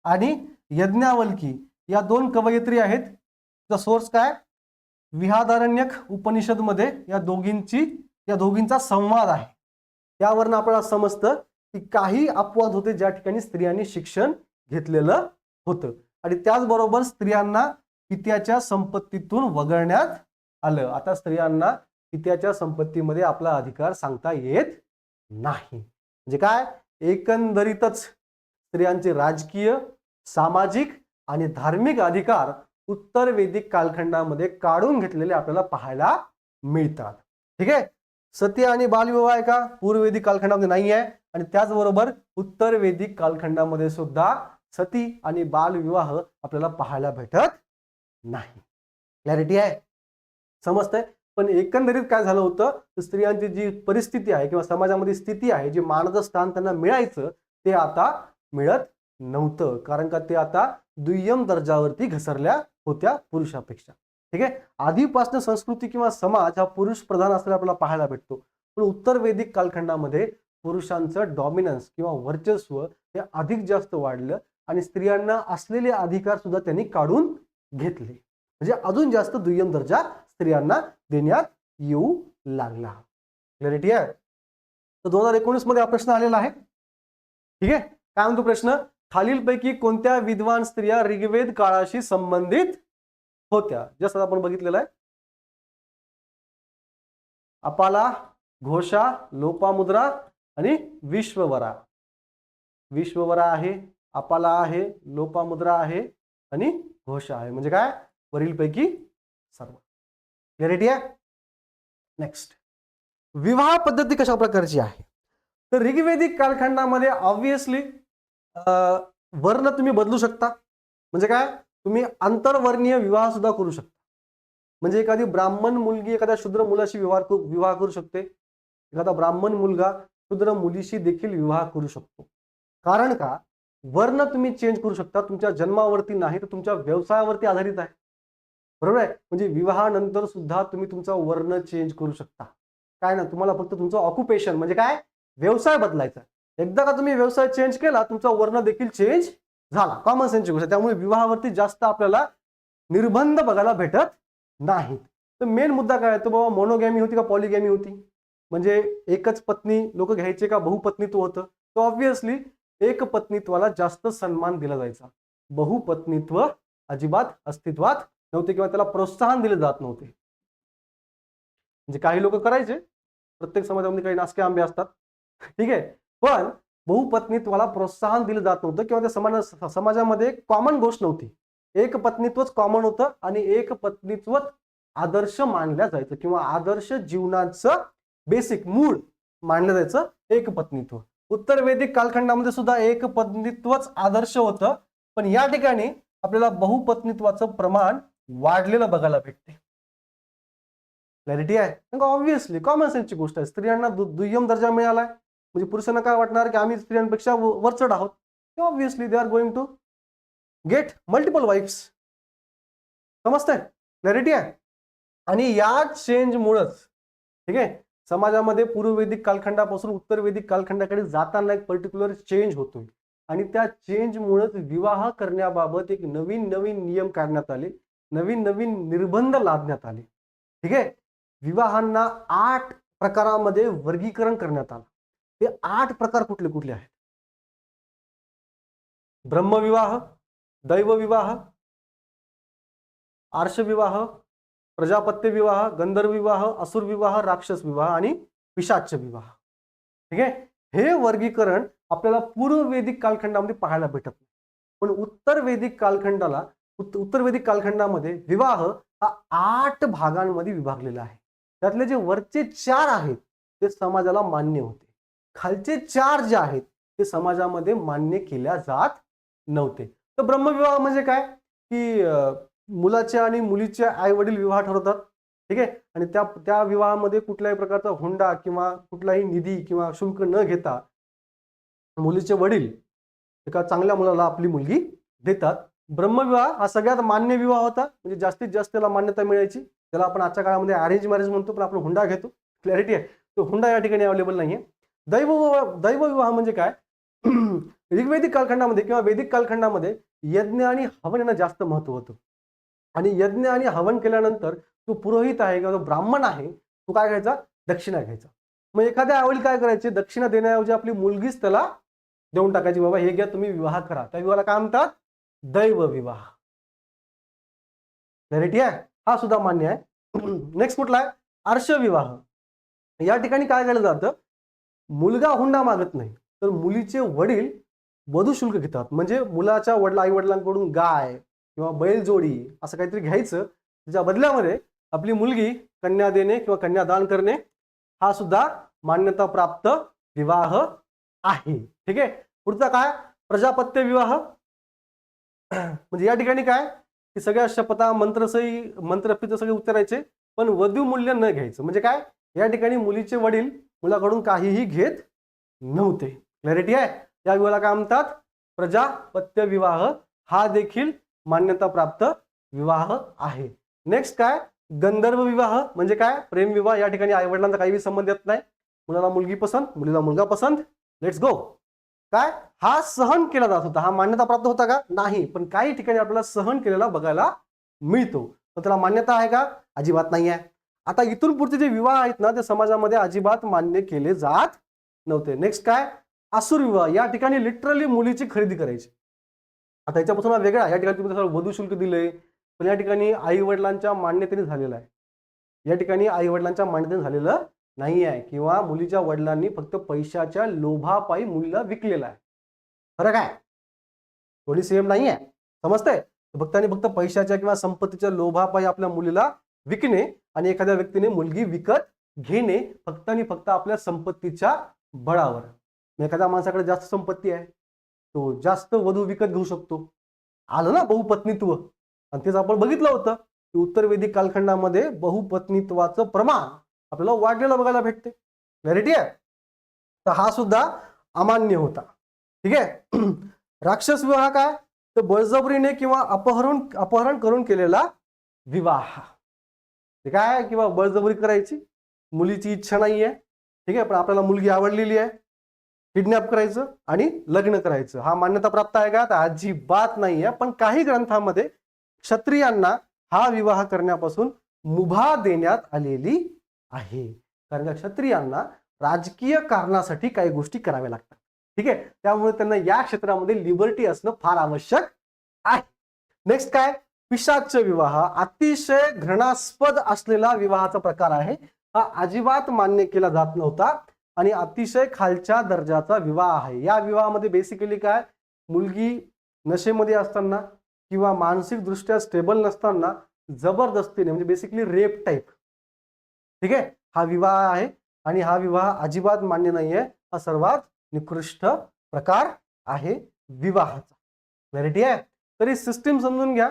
आणि यज्ञावल्की या 2 कवयित्री आहेत. त्याचा सोर्स काय? विहादारण्यक उपनिषद मध्ये या दोघींचा संवाद आहे. त्यावरून आपल्याला समजतं की काही अपवाद होते ज्या ठिकाणी स्त्रियांनी शिक्षण घेतलेलं होतं, आणि त्याचबरोबर स्त्रियांना पित्याच्या संपत्तीतून वगळण्यात आलं. आता स्त्रियांना पित्याच्या संपत्तीमध्ये आपला अधिकार सांगता येत नाही. म्हणजे काय? एकंदरीतच स्त्रियांचे राजकीय, सामाजिक आणि धार्मिक अधिकार उत्तर वैदिक कालखंडामध्ये काढून घेतलेले आपल्याला पाहायला मिळतात. ठीक आहे. सती आणि बालविवाह आहे का? पूर्व वैदिक कालखंडामध्ये नाही आहे. आणि त्याचबरोबर उत्तर वैदिक कालखंडामध्ये सुद्धा सती आणि बालविवाह आपल्याला पाहायला भेटत नाही. क्लॅरिटी आहे? समजतंय? पण एकंदरीत काय झालं होतं, स्त्रियांची जी परिस्थिती आहे किंवा समाजामध्ये स्थिती आहे, जे मानाचं स्थान त्यांना मिळायचं ते आता मिळत नव्हतं, कारण का ते आता दुय्यम दर्जावरती घसरल्या होत्या पुरुषापेक्षा. ठीक आहे. आधीपासून संस्कृती किंवा समाज हा पुरुष प्रधान असलेला आपल्याला पाहायला भेटतो, पण उत्तर वैदिक कालखंडामध्ये पुरुषांचं डॉमिनन्स किंवा वर्चस्व हे अधिक जास्त वाढलं आणि स्त्रियांना असलेले अधिकार सुद्धा त्यांनी काढून घेतले. म्हणजे अजून जास्त दुय्यम दर्जा स्त्रियांना देण्यात येऊ लागला. क्लॅरिटी आहे? तर 2019 मध्ये हा प्रश्न आलेला आहे. ठीक आहे. काय म्हणतो प्रश्न? खालीलपैकी कोणत्या विद्वान स्त्रिया ऋग्वेद काळाशी संबंधित होत्या? जसं आपण बघितलेलं आहे. अपाला, घोषा, लोपामुद्रा आणि विश्ववरा. विश्ववरा आहे, अपाला आहे, लोपामुद्रा आहे आणि घोषा आहे. म्हणजे काय? वरीलपैकी सर्व. क्लॅरिटी आहे? नेक्स्ट, विवाह पद्धती कशा प्रकारची आहे? तर ऋग्वेदिक कालखंडामध्ये ऑब्विसली वर्ण तुम्ही बदलू शकता. म्हणजे काय? तुम्ही आंतरवर्णीय विवाह सुद्धा करू शकता. म्हणजे एखादी ब्राह्मण मुलगी एखाद्या शूद्र मुलाशी विवाह करू शकते. एखादा ब्राह्मण मुलगा शूद्र मुलीशी देखील विवाह करू शकतो. कारण का? वर्ण तुम्ही चेंज करू शकता. तुमच्या जन्मावरती नाही, तर तुमच्या व्यवसायावरती आधारित आहे. बरोबर आहे? म्हणजे विवाहानंतर सुद्धा तुम्ही तुमचा वर्ण चेंज करू शकता. काय ना, तुम्हाला फक्त तुमचं ऑक्युपेशन म्हणजे काय? व्यवसाय बदलायचा. एकदा का तुम्ही व्यवसाय चेंज केला, तुमचा वर्ण देखील चेंज झाला. कॉमन सेन्सची गोष्ट. त्यामुळे विवाहावरती जास्त आपल्याला निर्बंध बघायला भेटत नाहीत. तर मेन मुद्दा काय आहे? तो बाबा मोनोगॅमी होती का पॉलिगॅमी होती? म्हणजे एकच पत्नी लोक घ्यायचे का बहुपत्नीत्व होतं? तर ऑब्व्हियसली एक पत्नीत्वाला जास्त सन्मान दिला जायचा. बहुपत्नीत्व अजिबात अस्तित्वात नव्हते किंवा त्याला प्रोत्साहन दिले जात नव्हते. म्हणजे काही लोक करायचे, प्रत्येक समाजामध्ये काही नासके आंबे असतात. ठीक आहे. पण बहुपत्नीत्वाला प्रोत्साहन दिलं जात नव्हतं किंवा त्या समाजामध्ये कॉमन गोष्ट नव्हती. एक पत्नीत्वच कॉमन होतं आणि एक पत्नीत्वच आदर्श मानलं जायचं किंवा आदर्श जीवनाचं बेसिक मूळ मानलं जायचं एक पत्नीत्व. उत्तर वैदिक कालखंडामध्ये सुद्धा एक पत्नीत्वच आदर्श होतं, पण या ठिकाणी आपल्याला बहुपत्नीत्वाचं प्रमाण वाढलेलं बघायला भेटते. क्लॅरिटी आहे? ऑब्व्हियसली कॉमन सेन्सची गोष्ट आहे. स्त्रियांना दुय्यम दर्जा मिळालाय म्हणजे पुरुषांना काय वाटणार की आम्ही स्त्रियांपेक्षा वरचढ आहोत. Obviously they are going to get multiple wifes. समजतंय? क्लॅरिटी आहे? आणि या चेंजमुळेच ठीक आहे समाजामध्ये पूर्व वैदिक कालखंडापासून उत्तर वैदिक कालखंडाकडे जाताना एक पर्टिक्युलर चेंज होतोय आणि त्या चेंजमुळेच विवाह करण्याबाबत एक नवीन नवीन नियम काढण्यात आले, नवीन नवीन निर्बंध लादण्यात आले. ठीक आहे. विवाहांना 8 प्रकारामध्ये वर्गीकरण करण्यात आलं. हे 8 प्रकार कुठले कुठले आहेत? ब्रह्मविवाह, दैवविवाह, आर्षविवाह, प्रजापत्य विवाह, गंधर्व विवाह, असुर विवाह, राक्षस विवाह आणि पिशाच विवाह. ठीक आहे. हे वर्गीकरण आपल्याला पूर्व वैदिक कालखंडामध्ये पाहायला भेटत नाही, पण उत्तर वैदिक कालखंडामध्ये विवाह हा 8 भागांमध्ये विभागलेला आहे. त्यातले जे वरचे 4 आहेत ते समाजाला मान्य होते, खालचे 4 जे आहेत ते समाजामध्ये मान्य केल्या जात नव्हते. तर ब्रह्मविवाह म्हणजे काय की मुलाचे आणि मुलीचे आई वडील विवाह ठरवतात. ठीक आहे. आणि त्या विवाहामध्ये कुठल्याही प्रकारचा हुंडा किंवा कुठलाही निधी किंवा शुल्क न घेता मुलीचे वडील एका चांगल्या मुलाला आपली मुलगी देतात. ब्रह्मविवाह हा सगळ्यात मान्य विवाह होता, म्हणजे जास्तीत जास्त त्याला मान्यता मिळायची. त्याला आपण आजच्या काळामध्ये अरेंज मॅरेज म्हणतो, पण आपण हुंडा घेतो. क्लॅरिटी आहे? तो हुंडा या ठिकाणी अवेलेबल नाहीये. दैवविवाह म्हणजे काय? ऋग्वेदिक कालखंडामध्ये किंवा वैदिक कालखंडामध्ये यज्ञ आणि हवन यांना जास्त महत्व होतं. आणि यज्ञ आणि हवन केल्यानंतर तो पुरोहित आहे किंवा तो ब्राह्मण आहे, तो काय घ्यायचा? दक्षिणा घ्यायचा. मग एखाद्या आवळी काय करायचे? दक्षिणा देण्याऐवजी आपली मुलगीच त्याला देऊन टाकायची, बाबा हे घ्या, तुम्ही विवाह करा. त्या विवाहाला काय म्हणतात? दैवविवाह. क्लॅरिटी आहे? हा सुद्धा मान्य आहे. नेक्स्ट कुठला आहे? आर्षविवाह. या ठिकाणी काय केलं जातं? मुलगा हुंडा मागत नाही, तर मुलीचे वडील वधू शुल्क घेतात. म्हणजे मुलाच्या आई वडिलांकडून गाय किंवा बैलजोडी असं काहीतरी घ्यायचं, त्याच्या बदल्यामध्ये आपली मुलगी कन्या देणे किंवा कन्यादान करणे, हा सुद्धा मान्यता प्राप्त विवाह आहे. ठीक आहे. पुढचा काय? प्रजापत्य विवाह. म्हणजे या ठिकाणी काय की सगळ्या शपथा मंत्रसही मंत्रपित सगळे उच्चारायचे, पण वधू मूल्य न घ्यायचं. म्हणजे काय? या ठिकाणी मुलीचे वडील मुलाकडून काहीही घेत नव्हते. क्लॅरिटी आहे? या विवाहाला काय म्हणतात? प्रजापत्य विवाह. हा देखील मान्यता प्राप्त विवाह आहे. नेक्स्ट काय? गंधर्व विवाह. म्हणजे काय? प्रेम विवाह. या ठिकाणी आई वडिलांचा काही संबंध येत नाही, मुलाला मुलगी पसंत, मुलीला मुलगा पसंत, लेट्स गो. काय? हा सहन केला जात होता. हा मान्यता प्राप्त होता का? नाही. पण काही ठिकाणी आपल्याला सहन केलेला बघायला मिळतो. पण त्याला मान्यता आहे का? अजिबात नाही आहे. आता इथून पुढचे जे विवाह आहेत ना, ते समाजामध्ये अजिबात मान्य केले जात नव्हते. नेक्स्ट काय? आसुर विवाह. या ठिकाणी लिटरली मुलीची खरेदी करायची. आता याच्यापासून वेगळा, या ठिकाणी तुम्ही वधू शुल्क दिले, पण या ठिकाणी आई वडिलांच्या मान्यतेने झालेलं आहे. या ठिकाणी आई वडिलांच्या मान्यतेने झालेलं नाही आहे, किंवा मुलीच्या वडिलांनी फक्त पैशाच्या लोभापायी मुलीला विकलेला आहे. फरक आहे, थोडी सेम नाही आहे. समजतंय? फक्त आणि फक्त पैशाच्या किंवा संपत्तीच्या लोभापायी आपल्या मुलीला विकणे आणि एखाद्या व्यक्तीने मुलगी विकत घेणे फक्त आणि फक्त आपल्या संपत्तीच्या बळावर. एखाद्या माणसाकडे जास्त संपत्ती आहे, तो जास्त वधू विकत घेऊ शकतो. आलं ना बहुपत्नीत्व? आणि तेच आपण बघितलं होतं की उत्तर वैदिक कालखंडामध्ये बहुपत्नीत्वाचं प्रमाण आपल्याला वाढलेलं बघायला भेटते. क्लॅरिटी आहे? तर हा सुद्धा अमान्य होता. ठीक आहे. राक्षस विवाह काय? तर बळजबरीने किंवा अपहरण करून केलेला विवाह. ते काय? किंवा बळजबरी करायची, मुलीची इच्छा नाहीये, ठीक आहे, पण आपल्याला मुलगी आवडलेली आहे, किडनॅप करायचं आणि लग्न करायचं. हा मान्यता प्राप्त आहे का? तर अजिबात नाही आहे. पण काही ग्रंथांमध्ये क्षत्रियांना हा विवाह करण्यापासून मुभा देण्यात आलेली आहे. कारण का क्षत्रियांना राजकीय कारणासाठी काही गोष्टी कराव्या लागतात. ठीक आहे. त्यामुळे त्यांना या क्षेत्रामध्ये लिबर्टी असणं फार आवश्यक आहे. नेक्स्ट काय? पिशाच विवाह. अतिशय घृणास्पद असलेला विवाहाचा प्रकार आहे. हा अजिबात मान्य केला जात नव्हता आणि अतिशय खालच्या दर्जाचा विवाह आहे. या विवाहामध्ये बेसिकली काय? मुलगी नशेमध्ये असताना किंवा मानसिक दृष्ट्या स्टेबल नसताना जबरदस्तीने, म्हणजे बेसिकली रेप टाईप, ठीक आहे, हा विवाह आहे. आणि हा विवाह अजिबात मान्य नाहीये. हा सर्वात निकृष्ट प्रकार आहे विवाहाचा. क्लॅरिटी आहे? तरी सिस्टीम समजून घ्या.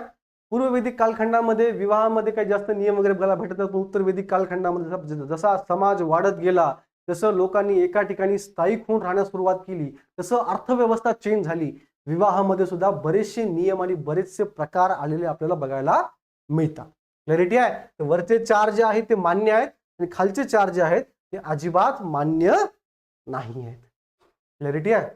पूर्व वैदिक कालखंडामध्ये विवाहामध्ये काही जास्त नियम वगैरे बघायला भेटत नाही. उत्तर वैदिक कालखंडामध्ये जसा समाज वाढत गेला, जसं लोकांनी एका ठिकाणी स्थायिक होऊन राहण्यास सुरुवात केली, तसं अर्थव्यवस्था चेंज झाली. विवाहामध्ये सुद्धा बरेचसे नियम आणि बरेचसे प्रकार आलेले आपल्याला बघायला मिळतात. क्लॅरिटी आहे? वरचे चार जे आहेत ते मान्य आहेत आणि खालचे चार जे आहेत ते अजिबात मान्य नाही आहेत. क्लॅरिटी आहे?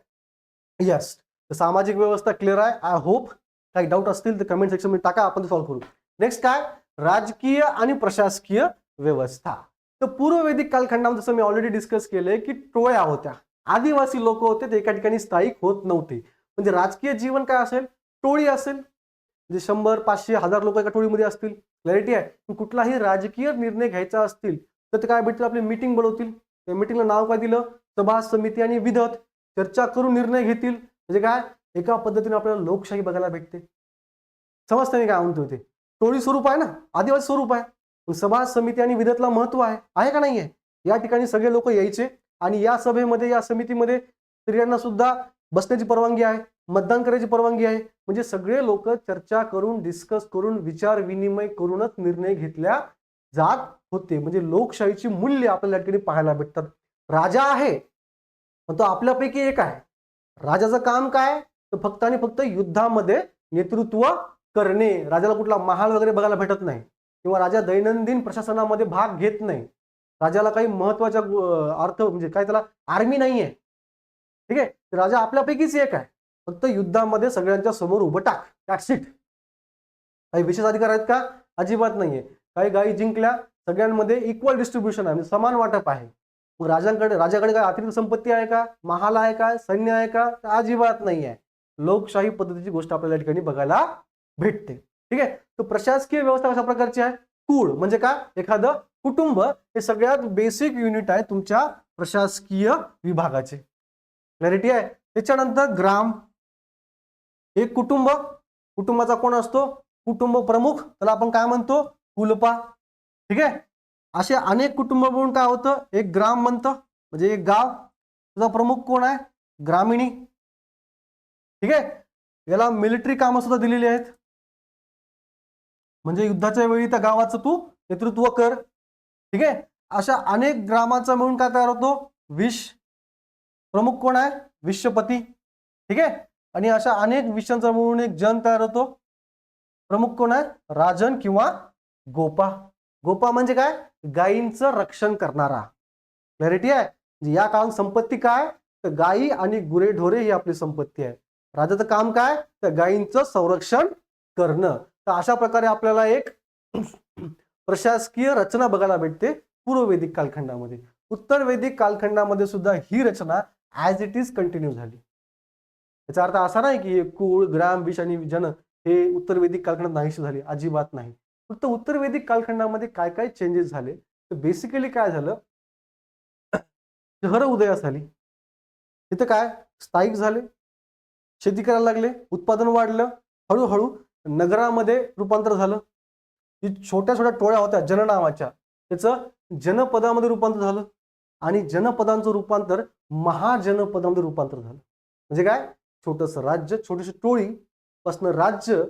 यस. सामाजिक व्यवस्था क्लिअर आहे? I hope. काही डाऊट असतील तर कमेंट सेक्शन मध्ये टाका, आपण ते सॉल्व्ह करू. नेक्स्ट काय? राजकीय आणि प्रशासकीय व्यवस्था. तर पूर्व वैदिक कालखंडामध्ये जसं मी ऑलरेडी डिस्कस केलंय की टोळ्या होत्या, आदिवासी लोक होते, ते एका ठिकाणी स्थायिक होत नव्हते. म्हणजे राजकीय जीवन काय असेल? टोळी असेल, म्हणजे 100, 500, 1000 लोक एका टोळीमध्ये असतील. क्लॅरिटी आहे? कुठलाही राजकीय निर्णय घ्यायचा असतील तर ते काय भेटतील? आपली मीटिंग बोलवतील. त्या मीटिंगला नाव काय दिलं? सभा, समिती आणि विधत. चर्चा करून निर्णय घेतील. म्हणजे काय? एका पद्धतीने आपल्याला लोकशाही बघायला भेटते. समजते काय म्हणतो? ते टोळी स्वरूप आहे ना, आदिवासी स्वरूप आहे. सभा, समिती आणि विधतला महत्व आहे का नाही आहे? या ठिकाणी सगळे लोक यायचे आणि या सभेमध्ये, या समितीमध्ये स्त्रियांना सुद्धा बसण्याची परवानगी आहे, मतदान करायची परवानगी आहे. म्हणजे सगळे लोक चर्चा करून, डिस्कस करून, विचार विनिमय करूनच निर्णय घेतल्या जात होते. म्हणजे लोकशाहीची मूल्य आपल्याला या ठिकाणी पाहायला भेटतात. राजा आहे पण तो आपल्यापैकी एक आहे. राजाचं काम काय? तर फक्त आणि फक्त युद्धामध्ये नेतृत्व करणे. राजाला कुठला महाल वगैरे बघायला भेटत नाही किंवा राजा दैनंदिन प्रशासनामध्ये भाग घेत नाही. राजाला काही महत्वाच्या अर्थ म्हणजे काय त्याला आर्मी नाहीये, ठीक आहे. राजा आपल्यापैकीच एक आहे, फक्त युद्धामध्ये सगळ्यांच्या समोर उभं टाक, दॅट्स इट. काही विशेष अधिकार आहेत का? अजिबात नाहीये. काही गायी जिंकल्या, सगळ्यांमध्ये इक्वल डिस्ट्रीब्युशन आहे, म्हणजे समान वाटप आहे. मग राजाकडे काय अतिरिक्त संपत्ती आहे का? महाल आहे का? सैन्य आहे का? अजिबात नाही आहे. लोकशाही पद्धतीची गोष्ट आपल्याला या ठिकाणी बघायला भेटते, ठीक आहे. तर प्रशासकीय व्यवस्था कशा प्रकारची आहे? कुळ म्हणजे काय? एखादं कुटुंब हे सगळ्यात बेसिक युनिट आहे तुमच्या प्रशासकीय विभागाचे. क्लॅरिटी आहे. त्याच्यानंतर ग्राम, एक कुटुंब, कुटुंबाचा कोण असतो? कुटुंब प्रमुख, त्याला आपण काय म्हणतो? कुलपा, ठीक आहे. असे अनेक कुटुंब मिळून काय होतं? एक ग्राम म्हणतं, म्हणजे एक गाव. त्याचा प्रमुख कोण आहे? ग्रामिणी, ठीक आहे. याला मिलिटरी कामं सुद्धा दिलेली आहेत, म्हणजे युद्धाच्या वेळी त्या गावाचं तू नेतृत्व कर, ठीक आहे. अशा अनेक ग्रामाचा मिळून काय तयार होतो? विश, प्रमुख कोण आहे? विश्वपती, ठीक आहे. आणि अशा अनेक विषयांचा मिळून एक जन तयार होतो, प्रमुख कोण आहे? राजन किंवा गोपा. गोपा म्हणजे काय? गायींचं रक्षण करणारा. क्लॅरिटी आहे. या काळात संपत्ती काय? तर गायी आणि गुरेढोरे ही आपली संपत्ती आहे. राजाचं काम काय? तर गायींचं संरक्षण करणं. तर अशा प्रकारे आपल्याला एक प्रशासकीय रचना बघायला भेटते पूर्व वैदिक कालखंडामध्ये. उत्तर वैदिक कालखंडामध्ये सुद्धा ही रचना ऍज इट इज कंटिन्यू झाली. याचा अर्थ असा नाही की कुळ, ग्राम, विश आणि जन हे उत्तर वैदिक कालखंडात नाहीशी झाली, अजिबात नाही. फक्त उत्तर वैदिक कालखंडामध्ये काय काय चेंजेस झाले, तर बेसिकली काय झालं? शहरं उदयास झाली, तिथे काय स्थायिक झाले, शेती करायला लागले, उत्पादन वाढलं, हळूहळू नगरामध्ये रूपांतर झालं. जी छोट्या छोट्या टोळ्या होत्या जन नावाच्या, त्याचं जनपदामध्ये रूपांतर झालं, आणि जनपदांचं रूपांतर महाजनपदामध्ये रूपांतर झालं. म्हणजे काय? छोटंसं राज्य, छोटीशी टोळी पासून राज्य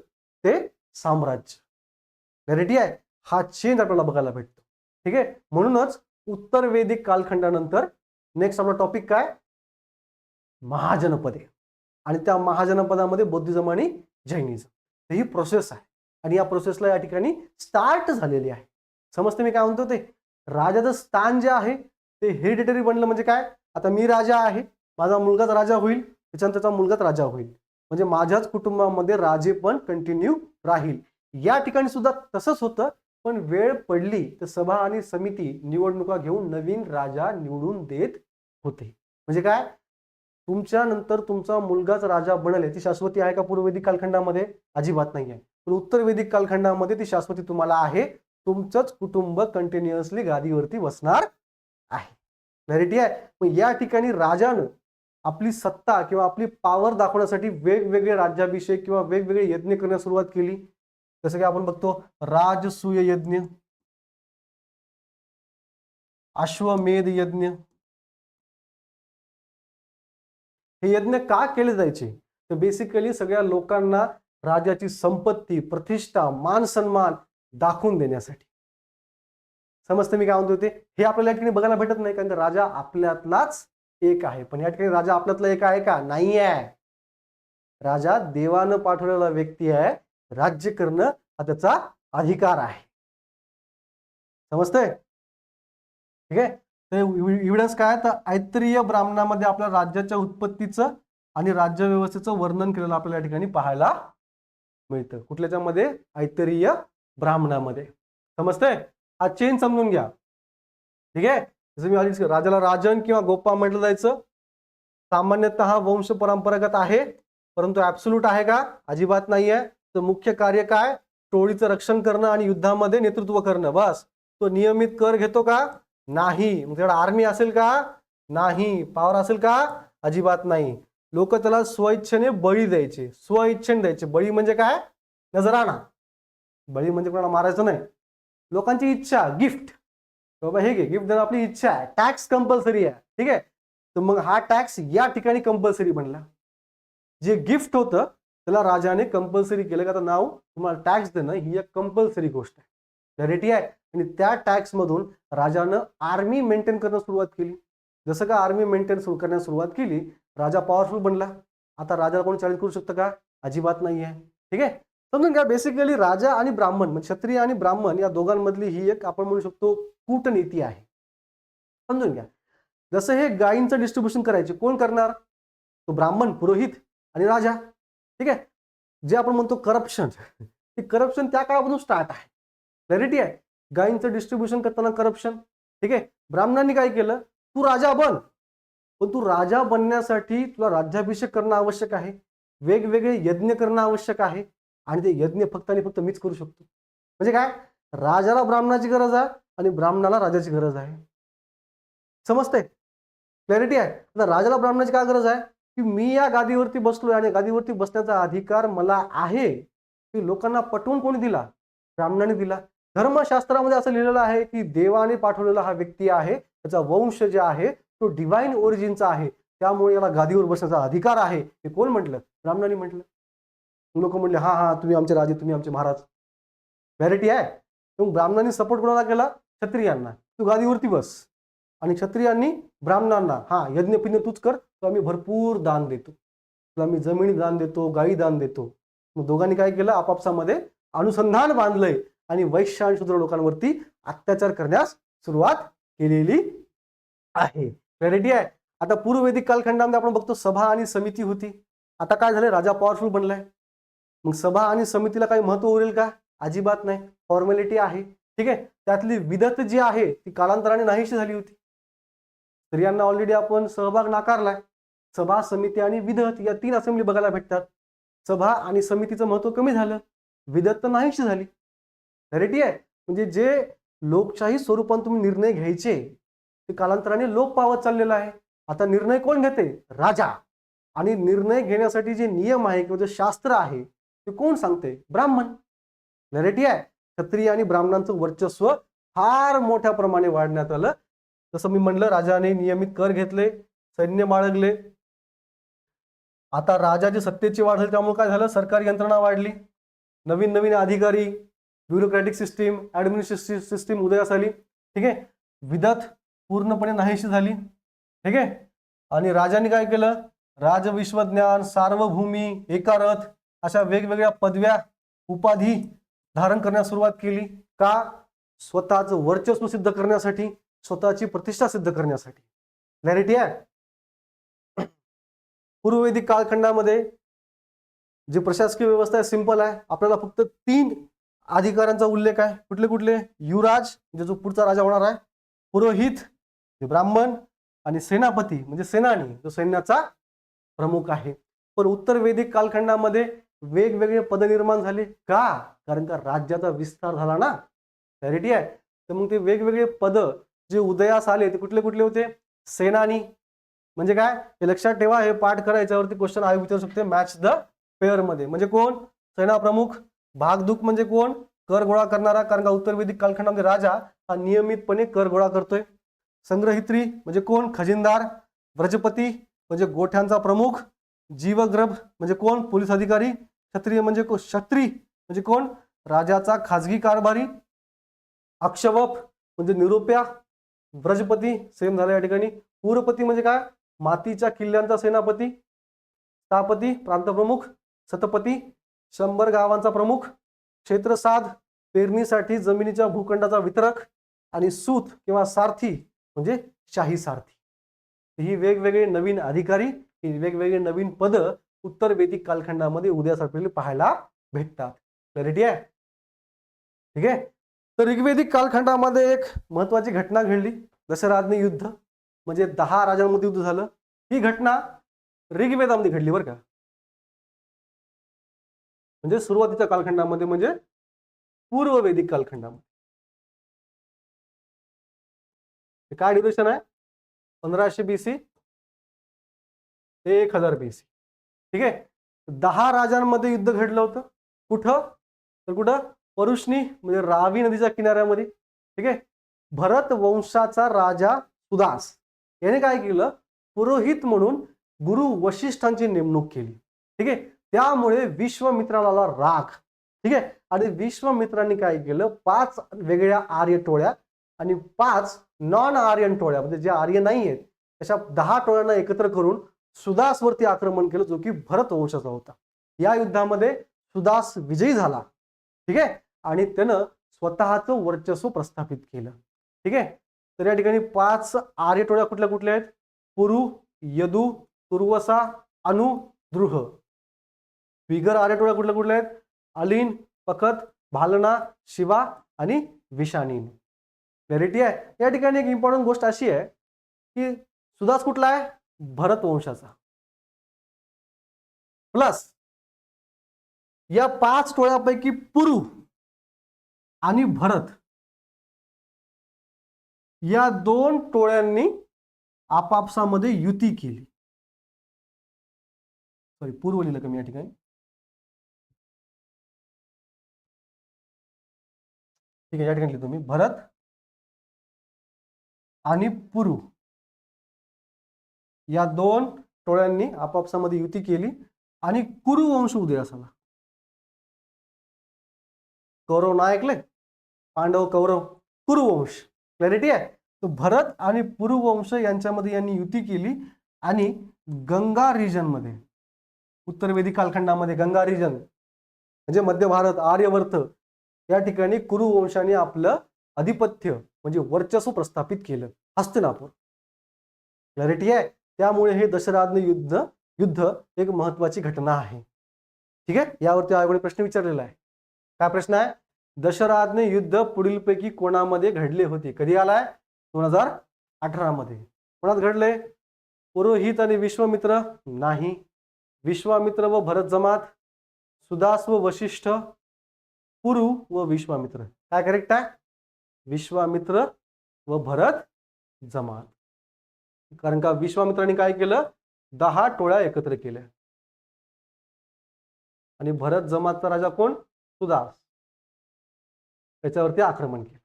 ते साम्राज्य. क्लॅरिटी आहे. हा चेंज आपल्याला बघायला भेटतो, ठीक आहे. म्हणूनच उत्तर वैदिक कालखंडानंतर नेक्स्ट आपला टॉपिक काय? महाजनपदे. आणि त्या महाजनपदामध्ये बौद्धिझम आणि जैनिझम ही प्रोसेस आहे, आणि या प्रोसेसला या ठिकाणी स्टार्ट झालेली आहे. समजते मी काय म्हणतो? ते राजाचं स्थान जे आहे ते हेरिडिटरी बनलं. म्हणजे काय? आता मी राजा आहे, माझा मुलगाच राजा होईल, त्याच्यानंतर त्याचा मुलगाच राजा होईल, म्हणजे माझ्याच कुटुंबामध्ये राजे पण कंटिन्यू राहील. या ठिकाणी सुद्धा तसंच होतं, पण वेळ पडली तर सभा आणि समिती निवडणुका घेऊन नवीन राजा निवडून देत होते. म्हणजे काय? तुमच्या नंतर तुमचा मुलगाच राजा बनेल ती शाश्वती आहे का पूर्व वैदिक कालखंडामध्ये? अजिबात नाही आहे. पण उत्तर वैदिक कालखंडामध्ये ती शाश्वती तुम्हाला आहे, तुमचंच कुटुंब कंटिन्युअसली गादीवरती बसणार आहे. क्लॅरिटी आहे. मग या ठिकाणी राजानं आपली सत्ता किंवा आपली पॉवर दाखवण्यासाठी वेगवेगळे राज्याभिषेक किंवा वेगवेगळे यज्ञ करण्यास सुरुवात केली. जसं की आपण बघतो राजसूय यज्ञ, अश्वमेध यज्ञ. हे यज्ञ का केले जायचे? तर बेसिकली सगळ्या लोकांना राजाची संपत्ती, प्रतिष्ठा, मान सन्मान दाखवून देण्यासाठी. समजते मी काय म्हणतो ते? हे आपल्याला या ठिकाणी बघायला भेटत नाही, कारण राजा आपल्यातलाच एक आहे. पण या ठिकाणी राजा आपल्यातला एक आहे का? नाही आहे. राजा देवानं पाठवलेला व्यक्ती आहे, राज्य करणं हा त्याचा अधिकार आहे. समजतंय? ठीक आहे. तर एव्हिडन्स काय? तर ऐत्रेय ब्राह्मणामध्ये आपल्या राज्याच्या उत्पत्तीचं आणि राज्य व्यवस्थेचं वर्णन केलेलं आपल्याला या ठिकाणी पाहायला मिळतं. कुठल्याच्यामध्ये? ऐत्रेय ब्राह्मणामध्ये. समजतंय? हा चेंज समजून घ्या, ठीक आहे. जसं मी आधी राजाला राजन किंवा गोपा म्हटलं जायचं. सामान्यतः वंश परंपरागत आहे, परंतु ऍब्सोल्यूट आहे का? अजिबात नाहीये. तर मुख्य कार्य काय? टोळीचं रक्षण करणं आणि युद्धामध्ये नेतृत्व करणं, बस. तो नियमित कर घेतो का? नाही. मग तेवढा आर्मी असेल का? नाही. पॉवर असेल का? अजिबात नाही. लोक त्याला स्वइच्छेने बळी द्यायचे, स्वइच्छेने द्यायचे. बळी म्हणजे काय? नजराणा. बळी म्हणजे कोणाला मारायचं नाही, लोकांची इच्छा, गिफ्ट. बाबा हे घे गिफ्ट देणं आपली इच्छा आहे. टॅक्स कंपल्सरी आहे, ठीक आहे. तर मग हा टॅक्स या ठिकाणी कंपल्सरी बनला. जे गिफ्ट होतं त्याला राजाने कंपल्सरी केलं, का तर नाव तुम्हाला टॅक्स देणं ही एक कंपल्सरी गोष्ट आहे. क्लॅरिटी आहे. आणि त्या टॅक्स मधून राजानं आर्मी मेंटेन करणं सुरुवात केली. जसं का आर्मी मेंटेन करण्यास सुरुवात केली, राजा पॉवरफुल बनला. आता राजाला कोणी चॅलेंज करू शकतं का? अजिबात नाही आहे, ठीक आहे. समजून घ्या. बेसिकली राजा आणि ब्राह्मण म्हणजे क्षत्रिय आणि ब्राह्मण या दोघांमधली ही एक आपण म्हणू शकतो कूटनीती आहे. समजून घ्या. जसं हे गायींचं डिस्ट्रीब्युशन करायचे कोण करणार? तो ब्राह्मण, पुरोहित आणि राजा. ठीक आहे. जे आपण म्हणतो करप्शन, ते करप्शन त्या काळापासून स्टार्ट आहे. क्लॅरिटी आहे. गायींचं डिस्ट्रीब्युशन करताना करप्शन. ठीक आहे. ब्राह्मणांनी काय केलं? तू राजा बन, पण तू राजा बनण्यासाठी तुला राज्याभिषेक करणं आवश्यक आहे, वेगवेगळे यज्ञ करणं आवश्यक आहे, आणि ते यज्ञ फक्त आणि फक्त मीच करू शकतो. म्हणजे काय? राजाला ब्राह्मणाची गरज आहे आणि ब्राह्मणाला राजाची गरज आहे. समजतंय? क्लॅरिटी आहे. आता राजाला ब्राह्मणाची काय गरज आहे? की मी या गादीवरती बसलोय आणि गादीवरती बसण्याचा अधिकार मला आहे, की लोकांना पटवून कोणी दिला? ब्राह्मणाने दिला. धर्मशास्त्रामध्ये असं लिहिलेलं आहे की देवाने पाठवलेला हा व्यक्ती आहे, त्याचा वंश जे आहे तो डिव्हाइन ओरिजिनचा आहे, त्यामुळे याला गादीवर बसण्याचा अधिकार आहे. हे कोण म्हटलं? ब्राह्मणाने म्हटलं. लोक म्हणले हा हा तुम्ही आमचे राजे, तुम्ही आमचे महाराज. क्लॅरिटी आहे. मग ब्राह्मणांनी सपोर्ट कोणाला केला? क्षत्रियांना. तू गादीवरती बस. आणि क्षत्रियांनी ब्राह्मणांना हा यज्ञपिज्ञ तूच कर, तुला मी भरपूर दान देतो, तुला मी जमिनी दान देतो, गायी दान देतो. मग दोघांनी काय केलं? आपापसामध्ये अनुसंधान बांधलंय आणि वैश्य आणि शूद्र लोकांवरती अत्याचार करण्यास सुरुवात केलेली आहे. क्लॅरिटी आहे. आता पूर्ववेदिक कालखंडामध्ये आपण बघतो सभा आणि समिती होती. आता काय झालं? राजा पॉवरफुल बनलाय. मग सभा आणि समितीला काही महत्व उरेल का? अजिबात नाही. फॉर्मॅलिटी आहे. ठीक आहे. त्यातली विदत जी आहे ती कालांतराने नाहीशी झाली होती. स्त्रियांना ऑलरेडी आपण सहभाग नाकारलाय. सभा, समिती आणि विदत या 3 असेंब्ली बघायला भेटतात. सभा आणि समितीचं महत्व कमी झालं, विदत तर नाहीशी झाली. क्लॅरिटी आहे. म्हणजे जे लोकशाही स्वरूपात तुम्ही निर्णय घ्यायचे ते कालांतराने लोप पावत चाललेलं आहे. आता निर्णय कोण घेते? राजा. आणि निर्णय घेण्यासाठी जे नियम आहे किंवा जे शास्त्र आहे ते कोण सांगते? ब्राह्मण. क्लॅरिटी आहे. क्षत्रिय आणि ब्राह्मणांचं वर्चस्व फार मोठ्या प्रमाणे वाढण्यात आलं. जसं मी म्हणलं, राजाने नियमित कर घेतले, सैन्य बाळगले. आता राजाची सत्तेची वाढ झाली, त्यामुळे काय झालं? सरकारी यंत्रणा वाढली, नवीन नवीन अधिकारी, ब्युरोक्रॅटिक सिस्टीम, ऍडमिनिस्ट्रेटिव्ह सिस्टीम उदयास आली. ठीक आहे. विदत पूर्णपणे नाहीशी झाली. ठीक आहे. आणि राजाने काय केलं? राजविश्वज्ञान, सार्वभौमी, एकारथ अशा वेगवेगळ्या पदव्या, उपाधी धारण करण्यास सुरुवात केली. का? स्वतःचं वर्चस्व सिद्ध करण्यासाठी, स्वतःची प्रतिष्ठा सिद्ध करण्यासाठी. क्लॅरिटी आहे. पूर्ववैदिक कालखंडामध्ये जे प्रशासकीय व्यवस्था आहे सिंपल आहे. आपल्याला फक्त 3 अधिकाऱ्यांचा उल्लेख आहे. कुठले कुठले? युवराज म्हणजे जो पुढचा राजा होणार आहे, पुरोहित जे ब्राह्मण, आणि सेनापती म्हणजे सेनानी जो सैन्याचा प्रमुख आहे. पण उत्तर वैदिक कालखंडामध्ये वेगवेगळे पद निर्माण झाले. का? कारण का राज्याचा विस्तार झाला ना. क्लॅरिटी आहे. तर मग ते वेगवेगळे पद जे उदयास आले ते कुठले कुठले होते? सेनानी म्हणजे काय? हे लक्षात ठेवा, हे पाठ करा, याच्यावरती क्वेश्चन आयोग विचारू शकते मॅच द पेअर मध्ये. म्हणजे कोण? सेना प्रमुख. भागदूक म्हणजे कोण? कर गोळा करणारा. कारण का उत्तर वैदिक कालखंडामध्ये राजा हा नियमितपणे कर गोळा करतोय. संग्रहित्री म्हणजे कोण? खजिनदार. व्रजपती म्हणजे गोठ्यांचा प्रमुख. जीवग्रभ म्हणजे कोण? पोलीस अधिकारी. क्षत्रिय म्हणजे क्षत्रिय म्हणजे कोण? राजाचा खाजगी कारभारी. अक्षवप म्हणजे निरोप्या. व्रजपती सेम झालं या ठिकाणी. पूरपती म्हणजे काय? मातीच्या किल्ल्यांचा सेनापती. स्थापती प्रांतप्रमुख. सतपती 100 गावांचा प्रमुख. क्षेत्रसाध पेरणीसाठी जमिनीच्या भूखंडाचा वितरक. आणि सूत किंवा सारथी म्हणजे शाही सारथी. ही वेगवेगळे नवीन अधिकारी, ही वेगवेगळे नवीन पद उत्तर वैदिक कालखंडामध्ये उदयास आलेली पाहायला भेटतात. क्लॅरिटी आहे. ठीक आहे. तर ऋग्वेदिक कालखंडामध्ये एक महत्वाची घटना घडली, दशराधनी युद्ध. म्हणजे 10 राजांमध्ये युद्ध झालं. ही घटना ऋग्वेदामध्ये घडली बरं का. म्हणजे सुरुवातीच्या कालखंडामध्ये, म्हणजे पूर्व वैदिक कालखंडामध्ये. काय ड्युरेशन आहे? 1500 BC ते 1000 BC. ठीक आहे. 10 राजांमध्ये युद्ध घडलं होतं. कुठं? तर कुठं? परुष्णी म्हणजे रावी नदीच्या किनाऱ्यामध्ये. ठीक आहे. भरत वंशाचा राजा सुदास याने काय केलं? पुरोहित म्हणून गुरु वशिष्ठांची नेमणूक केली. ठीक आहे. त्यामुळे विश्वामित्राला राग. ठीक आहे. आणि विश्वामित्रांनी काय केलं? 5 वेगळ्या आर्य टोळ्या आणि 5 नॉन आर्यन टोळ्या, म्हणजे जे आर्य नाही आहेत अशा 10 टोळ्यांना एकत्र करून सुदासवरती आक्रमण केलं, जो की भरत वंशाचा होता. या युद्धामध्ये सुदास विजयी झाला. ठीक आहे. आणि त्यानं स्वतःचं वर्चस्व प्रस्थापित केलं. ठीक आहे. तर या ठिकाणी 5 आर्य टोळ्या कुठल्या कुठल्या आहेत? पुरु, यदु, तुर्वसा, अनु, द्रुह. बिगर आर्य टोळ्या कुठल्या कुठल्या आहेत? अलिन, पखत, भालना, शिवा आणि विषाणीन. क्लॅरिटी आहे. या ठिकाणी एक इम्पॉर्टंट गोष्ट अशी आहे की सुदास कुठला आहे? भरत वंशाचा. प्लस या 5 टोळ्यापैकी पुरु आणि भरत या 2 टोळ्यांनी आपापसामध्ये युती केली. सॉरी, पूर्व लिहिलं का मी या ठिकाणी? ठीक आहे, या ठिकाणी लिहितो मी भरत आणि पुरु या 2 टोळ्यांनी आपापसामध्ये युती केली आणि कुरु वंश उदयास आला. कौरव ना ऐकले? पांडव, कौरव, कुरु वंश. क्लॅरिटी आहे. तो भरत आणि पुरु वंश यांच्यामध्ये यांनी युती केली आणि गंगा रिजन मध्ये, उत्तर वैदिक कालखंडामध्ये गंगा रिजन म्हणजे मध्य भारत, आर्यवर्त या ठिकाणी कुरु वंशाने आपलं अधिपत्य म्हणजे वर्चस्व प्रस्थापित केलं. हस्तिनापूर. क्लॅरिटी आहे. त्यामुळे हे दशराज्ञ युद्ध एक महत्वाची घटना आहे. ठीक आहे. यावरती आयोगाने प्रश्न विचारलेला आहे. काय प्रश्न आहे? दशराज्ञ युद्ध पुढीलपैकी कोणामध्ये घडले होते? कधी आलाय? 2018 मध्ये. कोणात घडले? पुरोहित आणि विश्वामित्र? नाही. विश्वामित्र व भरत जमात, सुदास व वशिष्ठ, पुरु व विश्वामित्र. काय करेक्ट आहे? विश्वामित्र व भरत जमात. कारण का विश्वामित्रांनी काय केलं? 10 टोळ्या एकत्र केल्या आणि भरत जमातचा राजा कोण? सुदास. त्याच्यावरती आक्रमण केलं.